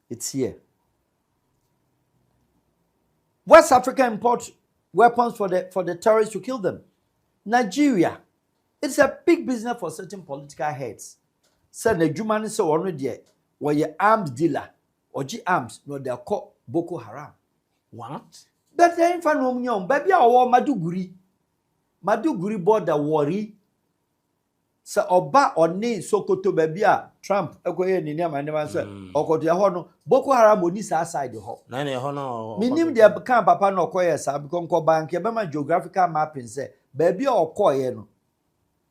It's here. West Africa import weapons for the terrorists to kill them. Nigeria, It's a big business for certain political heads. Said the Jumani so already where your arms dealer or G arms no they are called Boko Haram. What? But then for no young baby our Maduguri border worry. So oba oni Sokoto baby Trump ekoye ni niam anema so okoto ho no Boko Haram oni sa side ho. Na na ho no. Minim de kan papa no koye sa because nko bank e be ma geographical mapping say baby okoye no.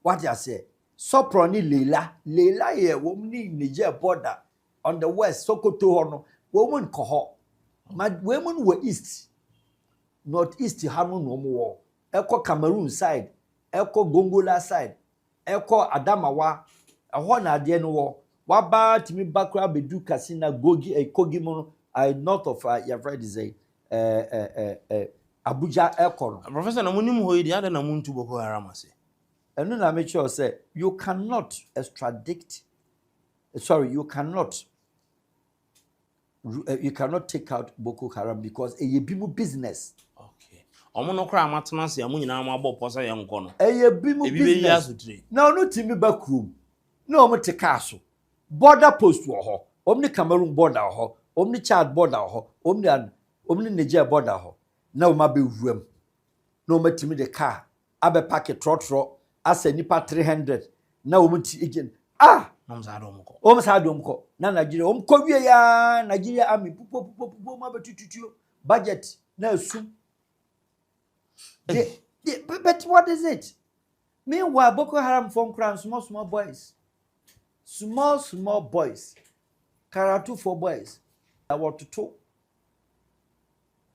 What you say? Sopro ni Leila ye wom ni Niger border on the west Sokoto ho no womun ko ho. Ma womun were east. Northeast hanu no mo. Eko Cameroon side, eko Gongola side. Eko Adamawa, a na ade no wo. Waba timi bakra bedu kasina gogi kogi mono north of your friend is Abuja eko. Professor na munim ho idi ada na muntu Boko Haram ase. Enu na make sure say you cannot extradite. Sorry, you cannot take out Boko Haram because a people business. Omo no kra amatena se amu nyina ma bọ posa ye nko no. Ebi mu business. Na no timi backroom. Na omo te kaso. Border post wo ho. Omni Cameroon border ho. Omni Chad border ho. Omni Niger border ho. Na o ma be wuram. Na omo timi de car. Abe pack trotro. Asa nipa 300. Na omo ti again. Omo sa do mko. Na Nigeria omo ko wie ya Nigeria army pupo ma betututuo. Budget na asum. But what is it? Meanwhile, Boko Haram form crime, small boys. Small boys. Karatu for boys. I want to talk.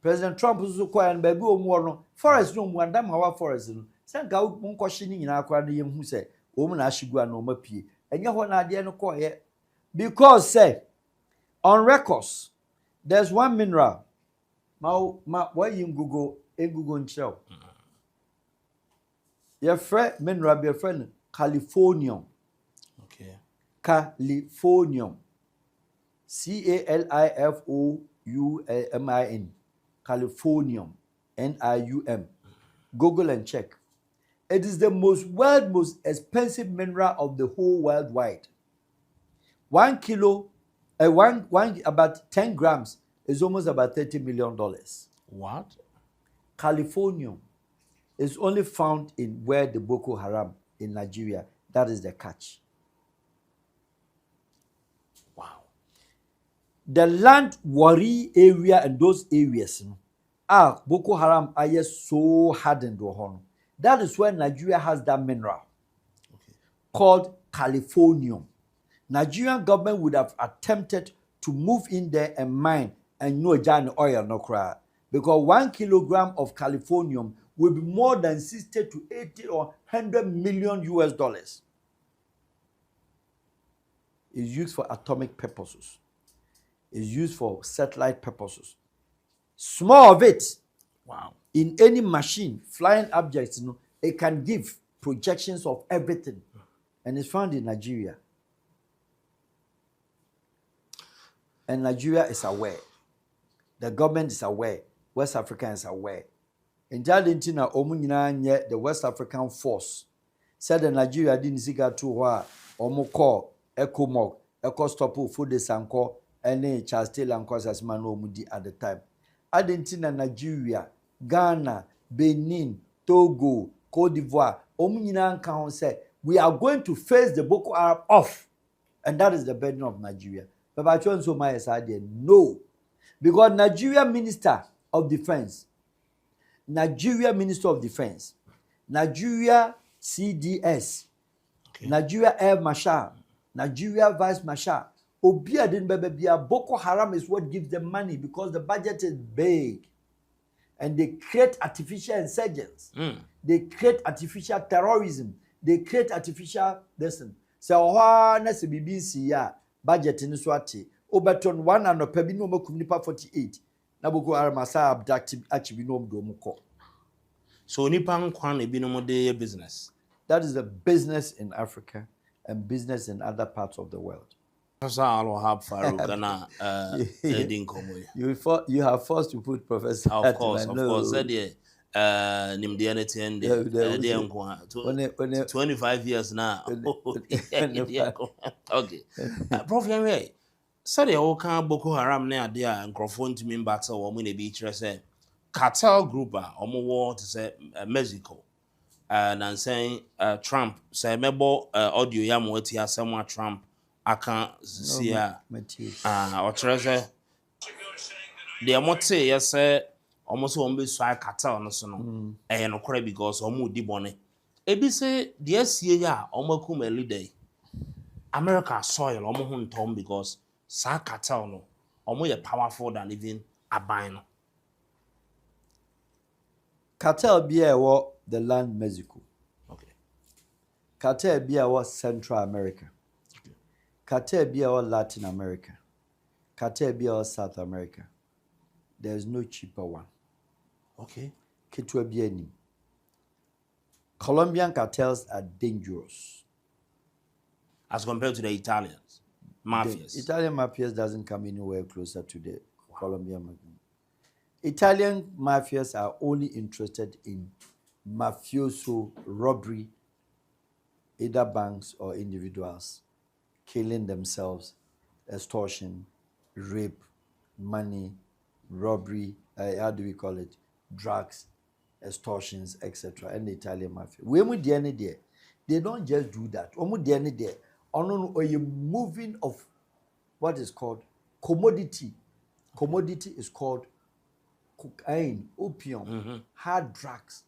President Trump is so quiet and baby no forest no one damn our forest. Send out one questioning in our crowd who said, Woman Ashigua no mapie. And you want idea no quiet. Because say on records, there's one mineral. Why you Google and show? Your friend, mineral, be a friend, Californium. Okay. Californium. Califourmin. Californium. NIUM. Google and check. It is the most expensive mineral of the whole worldwide. 1 kilo, about 10 grams is almost about $30 million. What? Californium is only found in where the Boko Haram in Nigeria. That is the catch. Wow. The land Wari area and those areas are Boko Haram are so hardened. That is where Nigeria has that mineral called Californium. Nigerian government would have attempted to move in there and mine and no giant oil no cry. Because 1 kilogram of Californium will be more than 60 to 80 or 100 million US dollars. It's used for atomic purposes. It's used for satellite purposes. Small of it, wow, in any machine, flying objects, it can give projections of everything. And it's found in Nigeria. And Nigeria is aware. The government is aware. West Africa is aware. In Argentina, the West African force said the Nigeria didn't see to where Omoko, Ekomok, Ecostopo, Food Sanko, and Charles Taylor and Cosas Manomudi at the time. Argentina, Nigeria, Ghana, Benin, Togo, Cote d'Ivoire, Omunina Council said, we are going to face the Boko Haram off. And that is the burden of Nigeria. But I chose so my side, no. Because Nigeria Minister of Defense, Nigeria CDS, Nigeria Air Marshal, Nigeria Vice Marshal, Obia Dinbebia, Boko Haram is what gives them money because the budget is big. And they create artificial insurgents. They create artificial terrorism. They create artificial listen. So nasi BBC ya budget in Swati. Oberton 1 and Pebino Mokunipa 48. Nabuko Aramasa abductive Achibino Domoko. So Nipan Kwan Ebino de business. That is the business in Africa and business in other parts of the world. Professor Wahab Farouk and You have forced to put Professor. Of course. nimdeɛ ne tiɛ When 25 years now. Okay. Prof yɛhwɛ sɛdeɛ woka Boko Haram ne ade a nkurɔfoɔ ntumi mba sɛ wɔn na bi kyerɛ sɛ cartel group a wɔn wɔ te sɛ Mexico nansan Trump sɛ mɛbɔ audio ya ma wati asɛm a Trump aka si a ɔkyerɛ sɛ deɛ mote yɛ sɛ wɔn so wɔn bɛsua cartel no so no ɛyɛ nokorɛ because wɔn di bɔne ebi sɛ deɛ sie yɛ a wɔn akum a leader America soil wɔn ho ntɔm because saa cartel no wɔn yɛ powerful than even aban no. Cartel bi a ɛwɔ the land Mexico. Okay. Cartel bi a ɛwɔ Central America. Okay. Cartel bi a ɛwɔ Latin America. Cartel bi a ɛwɔ South America. There is no cheaper one. Okay. Ketewa bi anim. Colombian cartels are dangerous. As compared to the Italians, mafias. The Italian mafias doesn't come anywhere closer to the Colombian mafia. Italian mafias are only interested in mafioso robbery, either banks or individuals, killing themselves, extortion, rape, money, robbery, how do we call it? Drugs, extortions, etc. And the Italian mafia. They don't just do that. Or a moving of what is called commodity. Commodity is called cocaine, opium, hard drugs.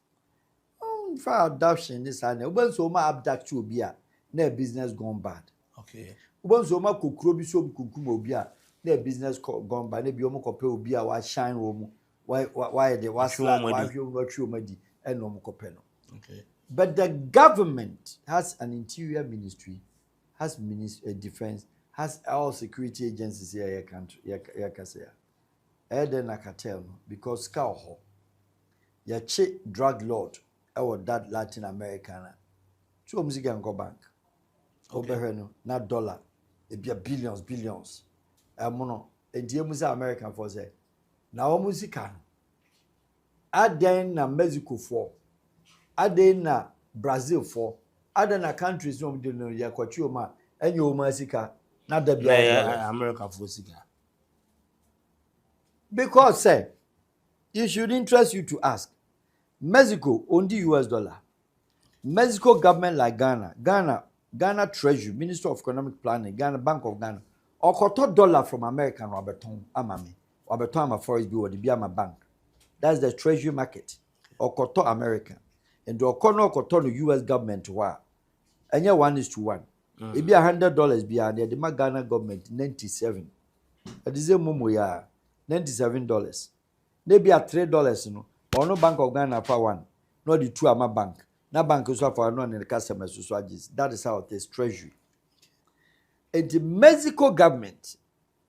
For adoption, this and when so much abduct you be a business gone bad. Okay. When so much kukrobi so kukumo be a business gone bad. Ne biomo kope obi a wa shine room. Why they was like why you not you madi and no kopeno. Okay. But the government has an interior ministry, has defense, has all security agencies here in country. Then a cartel because cow ya che drug lord or that Latin American. So music and go bank. Over no not dollar. It be a billions. Mono and dear Musa American for say. Now musican. Aden na Mexico for. Aden na Brazil for. Aden na countries no do no ya kwachi ma enye o ma sika na da bia America for sika. Because say it should interest you to ask. Mexico own the US dollar. Mexico government like Ghana Treasury, Minister of Economic Planning, Ghana Bank of Ghana, or $1 dollar from American Roberton Amami, Roberton Ama Forest Bureau, the Biama Bank. That's the Treasury market. Or Koto American. And the Koto US government wa. And yeah, 1:1. It be $100 behind the Ghana government 97. That is a mumu ya $97. Maybe at $3, no. Or no Bank of Ghana for one. Not the two ama bank. Na bank is for no and the customers to swagis. That is how it is Treasury. And the Mexico government,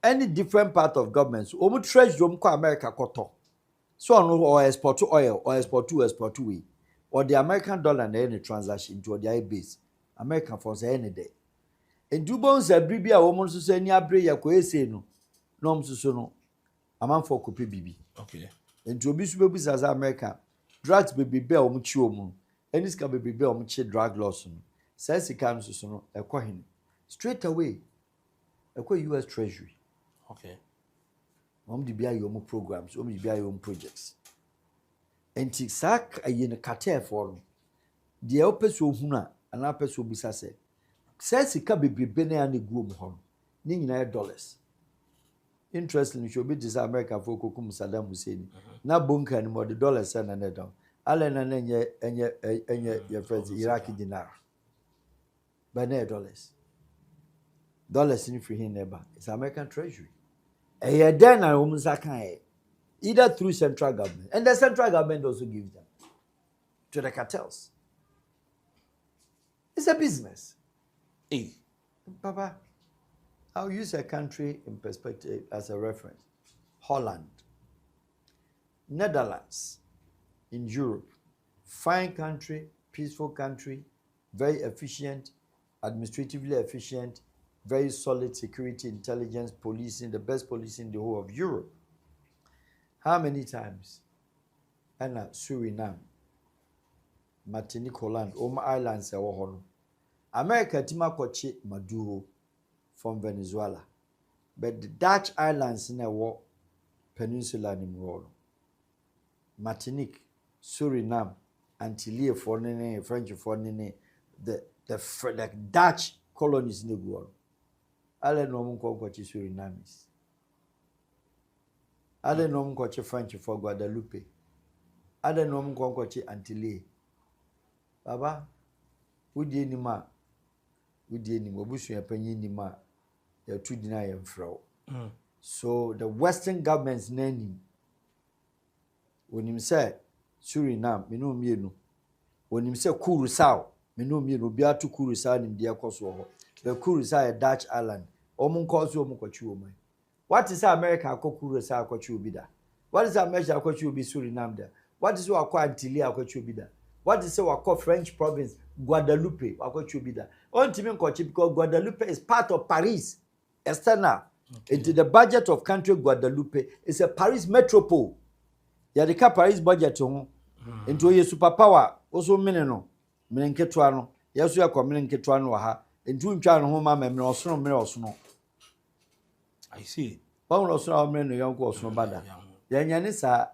any different part of governments, omu Treasury ko America koto. So no or export to oil or export to we. Or the American dollar na any transaction to the base. American funds any day. And do bones a bribia woman so say ni abre ya ko ese no. No so no. Aman for kopi bibi. Okay. And to be super as America. Drugs baby bear omuchi omu. Any ska baby bear omuchi drug loss no. Says he can so no ekwa straight away. Ekwa US Treasury. Okay. The BI your programs, the BI your projects. And Tisak a yen cartel for the opeso huna, and apeso bisase. Says he can be bene and the groom home, $9. Interestingly, should be this American folk who Saddam Hussein. Now bunker and more the dollar send and down. Allen and your friends, Iraqi dinar. By $9. Dollars in free neighbor. It's American Treasury. Then either through central government, and the central government also gives them to the cartels. It's a business. Hey. Papa, I'll use a country in perspective as a reference. Holland, Netherlands, in Europe, fine country, peaceful country, very efficient, administratively efficient, very solid security, intelligence, policing, the best policing in the whole of Europe. How many times ɛna Suriname, Martinique, Holland, islands ɛwɔ hɔ no. America tima akɔkye Maduro from Venezuela. But the Dutch islands in a peninsula in the Martinique, Suriname, Antilles for French for the Dutch colonies in the world. I don't know what Suriname. I don't know what French for Guadeloupe. I don't know what Antilles. Baba, who did any ma? Who did any more? Bush, your penny ni ma. D3ny and fro. So the Western government's name when him say Suriname, me no mienu. When him say Curaçao, me no mienu. Be to Curaçao in the Kosovo. The Curaçao a Dutch island. Omun cause you mukachu man. What is America ko Curaçao kochu bida? What is America kochu be Suriname there? What is what Antilles kochu bida? What is what French province Guadeloupe kochu bida? On time kochu because Guadeloupe is part of Paris. External. Okay. Into the budget of country Guadeloupe is a Paris metropole. Yadika Paris budget into a superpower. Also mineno. Minenketwano. Yes, we are coming Ketwano ha. Into Chan Homa Memosno. I see. One also our men young course no bada. Yanisa.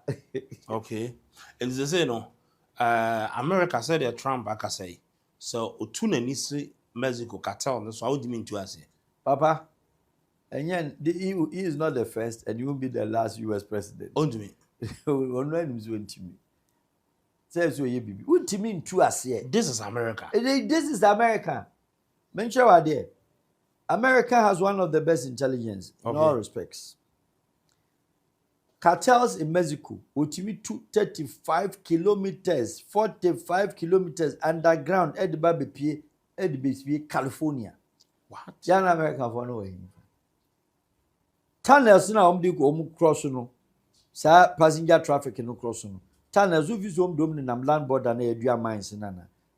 Okay. And they say no. America said a Trump I say. So Utuna Nisi Mexico cartel. So how do you mean to us? Papa. And yet, he is not the first, and he will be the last U.S. president. On to me. Online is going to me. Says so, you be. What do you mean to us here? This is America. This is America. Mention what there. America has one of the best intelligence in all respects. Cartels in Mexico, which mean 35 kilometers, 45 kilometers underground at the Baby California. What? Yan America for no way. Tunnels na omdi ko cross no sa passenger traffic no cross no tunnels uvi so omdom ni nam land border na edua mines na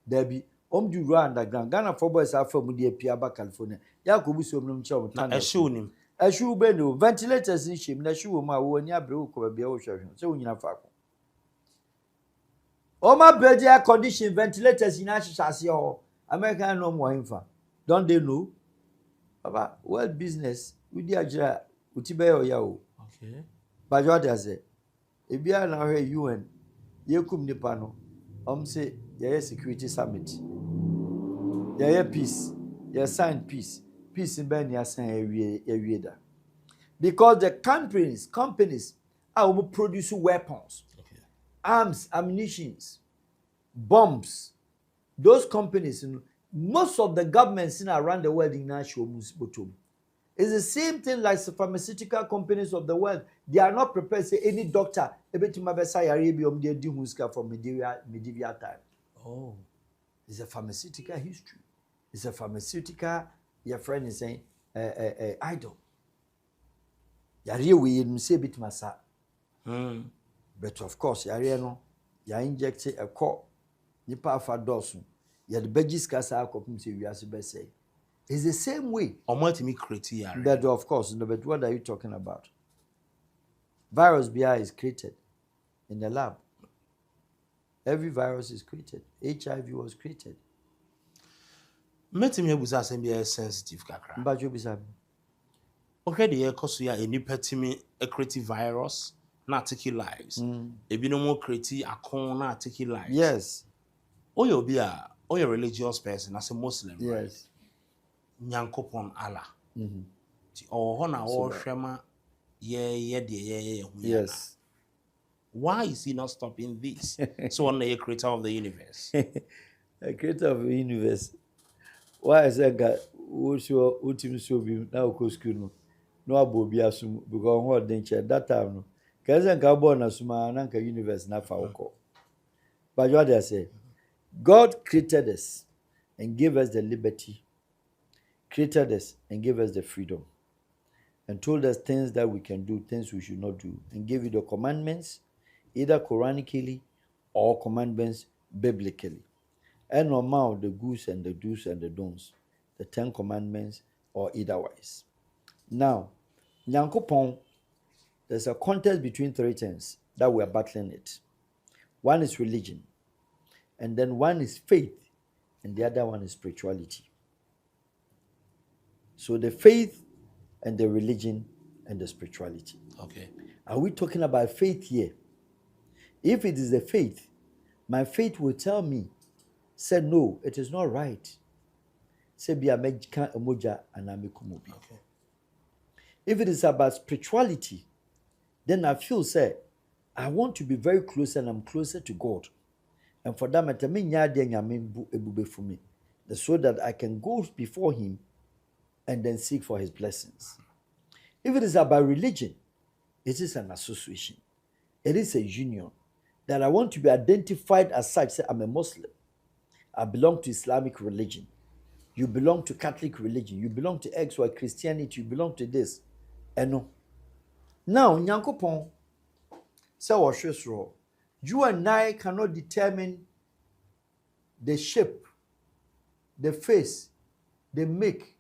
there be omdi ru underground Ghana for boys afa mu de apia ba California ya ko bu so omnom che om tunnel ehwu be no ventilators in shim na ehwu ma wo ani abre wo ko ba bia wo hwehwe se wo nyina fa ko o ma beji air condition ventilators in ahihase ho American no mo himfa don't they know baba world business we di ajira utibe o. Okay. But what I say, if you are now here UN, you come nipa no. Say there security summit. There peace. You sign peace. Peace in Ben ya sign every da. Because the companies are produce weapons, arms, ammunitions, bombs. Those companies, most of the governments around the world in national musbotum. It's the same thing like the pharmaceutical companies of the world. They are not prepared to say any doctor from medieval time. Oh. It's a pharmaceutical history. It's a pharmaceutical, your friend is saying, idol. Yari we say bit masa. But of course, yari no, ya inject a core, nipa fa dosun. Ya the begis kasa akopum se wiase be say. It's the same way. But of course, no, but what are you talking about? Virus BI is created in the lab. Every virus is created. HIV was created. Met me was a sensitive kakra. But you be saying, okay, the air cost ya any petime a creative virus, not taking lives. If you no more creative, a con not taking lives. Yes. Or you'll be a religious person as a Muslim. Yes. Right? Nyankopon Allah. Or hona or shema yes. Why is he not stopping this? So on the creator of the universe. The creator of the universe. Why is that guy who ultimate so be now go school no abobi asum because what danger that time no. Kazen ka born asuma na nka universe na fa woko. But what they say, God created us and gave us the liberty. Created us and gave us the freedom and told us things that we can do, things we should not do, and gave you the commandments, either Quranically or commandments biblically. And normal the goos and the do's and the don'ts, the 10 commandments or otherwise. Now, Nyankopon, there's a contest between three things that we are battling it. One is religion, and then one is faith, and the other one is spirituality. So the faith and the religion and the spirituality. Okay. Are we talking about faith here? If it is the faith, my faith will tell me, say no, it is not right. Say be a mejika emoja and amekumobi. Okay. If it is about spirituality, then I feel say I want to be very close and I'm closer to God. And for that matter, for me, so that I can go before Him and then seek for His blessings. If it is about religion, it is an association. It is a union that I want to be identified as such. Say, I'm a Muslim. I belong to Islamic religion. You belong to Catholic religion. You belong to XY Christianity. You belong to this. And no. Now, Nyankopon, so you and I cannot determine the shape, the face, the make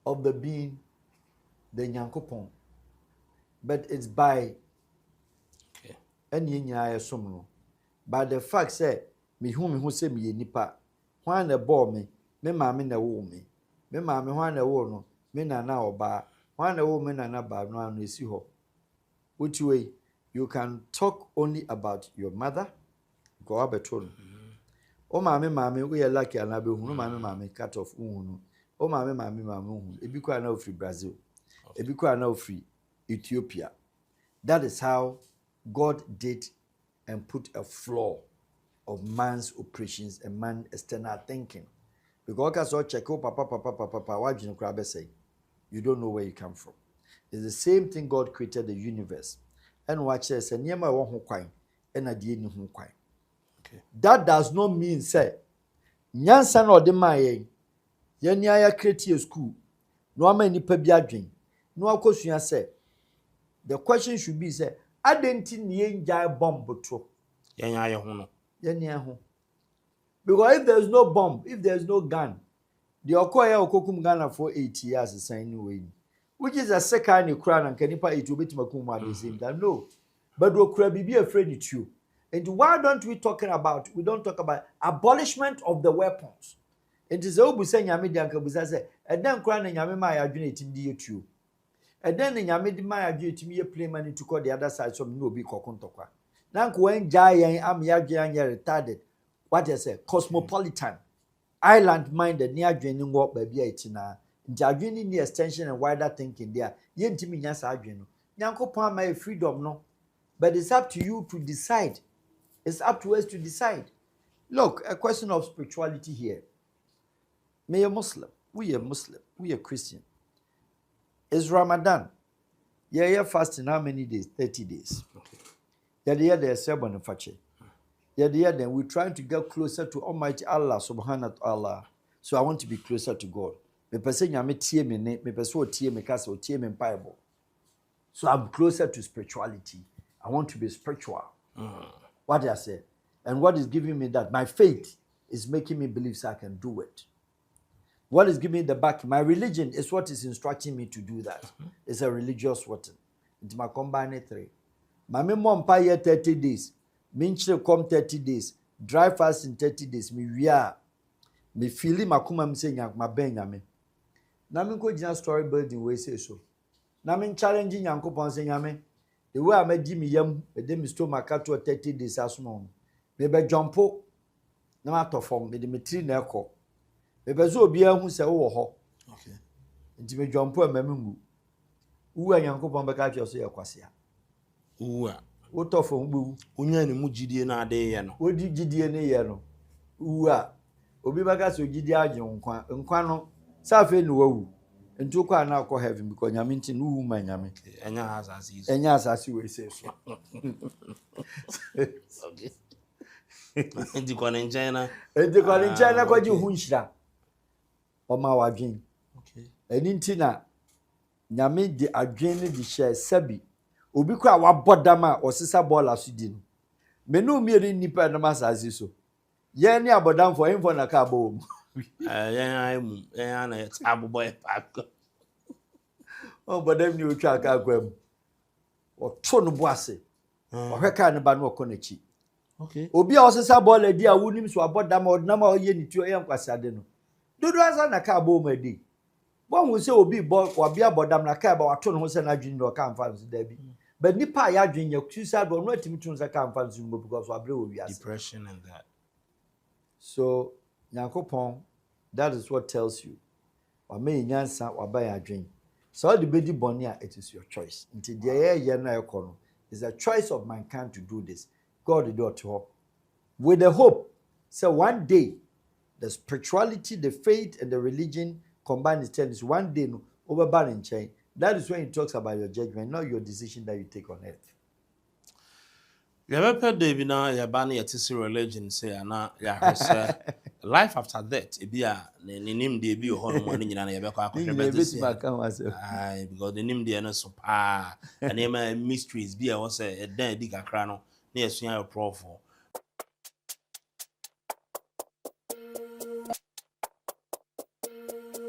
of the being, the Nyankopon. But it's by by the fact say me who say me nipa why na ball me maame na wo me maame why na wo no me na oba why na wo me na ba no anu esi ho. Which way you can talk only about your mother go abeto no o maame we lucky ana be hunu maame cut off hunu o maame hunu ebi kwa na ofri Brazil ebi kwa na ofri Ethiopia. That is how God did and put a flaw of man's operations and man's external thinking. Because I check papa, what you know, say, you don't know where you come from. It's the same thing God created the universe. And watch this, and Nyame won kwai, and adie ni ho kwai. Okay. That does not mean say, nyansa na ode maye, ye ni aya create a school, no ama nipa bi adwen, no akosua say, the question should be say, adenti ni enjai bomb to yenya ye ho no yenya ho. Because if there's no bomb, if there's no gun, the okoya okokum Ghana for 8 years is saying way, which is a second crown and kanipa it will be makum at the same time. No, but we could be afraid of you. And why don't we don't talk about abolishment of the weapons? It is obu say Nyame di anka busa say and then crown and Nyame ma ya adwene tim di etu. And then the Nyame di ma ya adwene tim ye play money to call the other side so no be kokontokwa. Now when Jayan am retarded, what I say, cosmopolitan, island minded, near draining walk by Biatina, Jadwini near extension and wider thinking there. Yentimi Yas Adreno. Yanko Palm my freedom, no. But it's up to you to decide. It's up to us to decide. Look, a question of spirituality here. May a Muslim, we are Christian. It's Ramadan. Yeah, fasting how many days? 30 days. Yet there's seven of fache. Yet then we're trying to get closer to Almighty Allah subhanahu wa ta'ala. So I want to be closer to God. Me person Nyame tie me ne, me person tie me kasa, tie me Bible. So I'm closer to spirituality. I want to be spiritual. What I say, and what is giving me that? My faith is making me believe so I can do it. What is giving me the back? My religion is what is instructing me to do that. It's a religious word. It's my combined three. My mom pay 30 days. Minchre come 30 days. Dry fast in 30 days. Me feeling makuma mse nyak ma ben nyame. Na me ko gina story building we say so. Na me challenging Yankopon say nyame. The way I made me yam, e dey me stomach to 30 days asmo. Me be jumpo na ma to form me de metri na ekọ. Me be zo obi ahu se wo ho. Okay. Nti me jumpo amammu. Uwa Yankopon be ka che so ye kwase a. Uwa. Wo to form bu. Unya ni mu gidie na ade ye no. Wo di gidie ne ye no. Uwa. Obi baka so gidie agye nkwa no. Safe no wawu. Ntu kwa na akọ heaven because nyame nti no wu ma nyame. Enya asasi. Enya asasi we say so. Okay. Enti kwa nchena. Enti kwa nchena kwa ji hunhira. O ma wadwen. Okay. Eni nti na nyame di adwen ni di share sabi. Obi kwa wabodama osisa bola so di no. Me no mieri nipa na masasi so. Ye ni abodam for info na ka bo. Yeah, na taboboy pack. Oh, but them you try ka gwam. O to no boase. O hweka ne ba no okonachi. Okay. Obi a osesa ball edi a wunim so abodam odnam a oye ni tuo ye nkwasade no. Dodo ansa na ka bo ma di. Bon hu se obi ball obi abodam na ka ba wato no ho se na adwin no ka amfa so da bi. But nipa ya adwin ya suicide no atimi tun se ka amfa so because abre wo wiase. Depression and that. So Nyankopon, that is what tells you. Wa me nyansa wa ba ya adwin. So the bedi boni a, it is your choice. Until the ye na ekono. It's a choice of mankind to do this. God did not hope. With the hope, so one day, the spirituality, the faith, and the religion combined is one day no over barren chain. That is when he talks about your judgment, not your decision that you take on earth. Yɛbɛpɛ da bi na yɛba no yɛte se religion sɛ ana yɛahwɛ sɛ life after death ebi a ne nimdeɛ bi wɔ hɔ no mu ne nyina na yɛbɛkɔ akɔhwɛ bɛte sɛ because the nimdeɛ no so paa nneɛma mysteries bi a ɛwɔ sɛ ɛdan adi kakra no na yɛsua yɛ prɔfo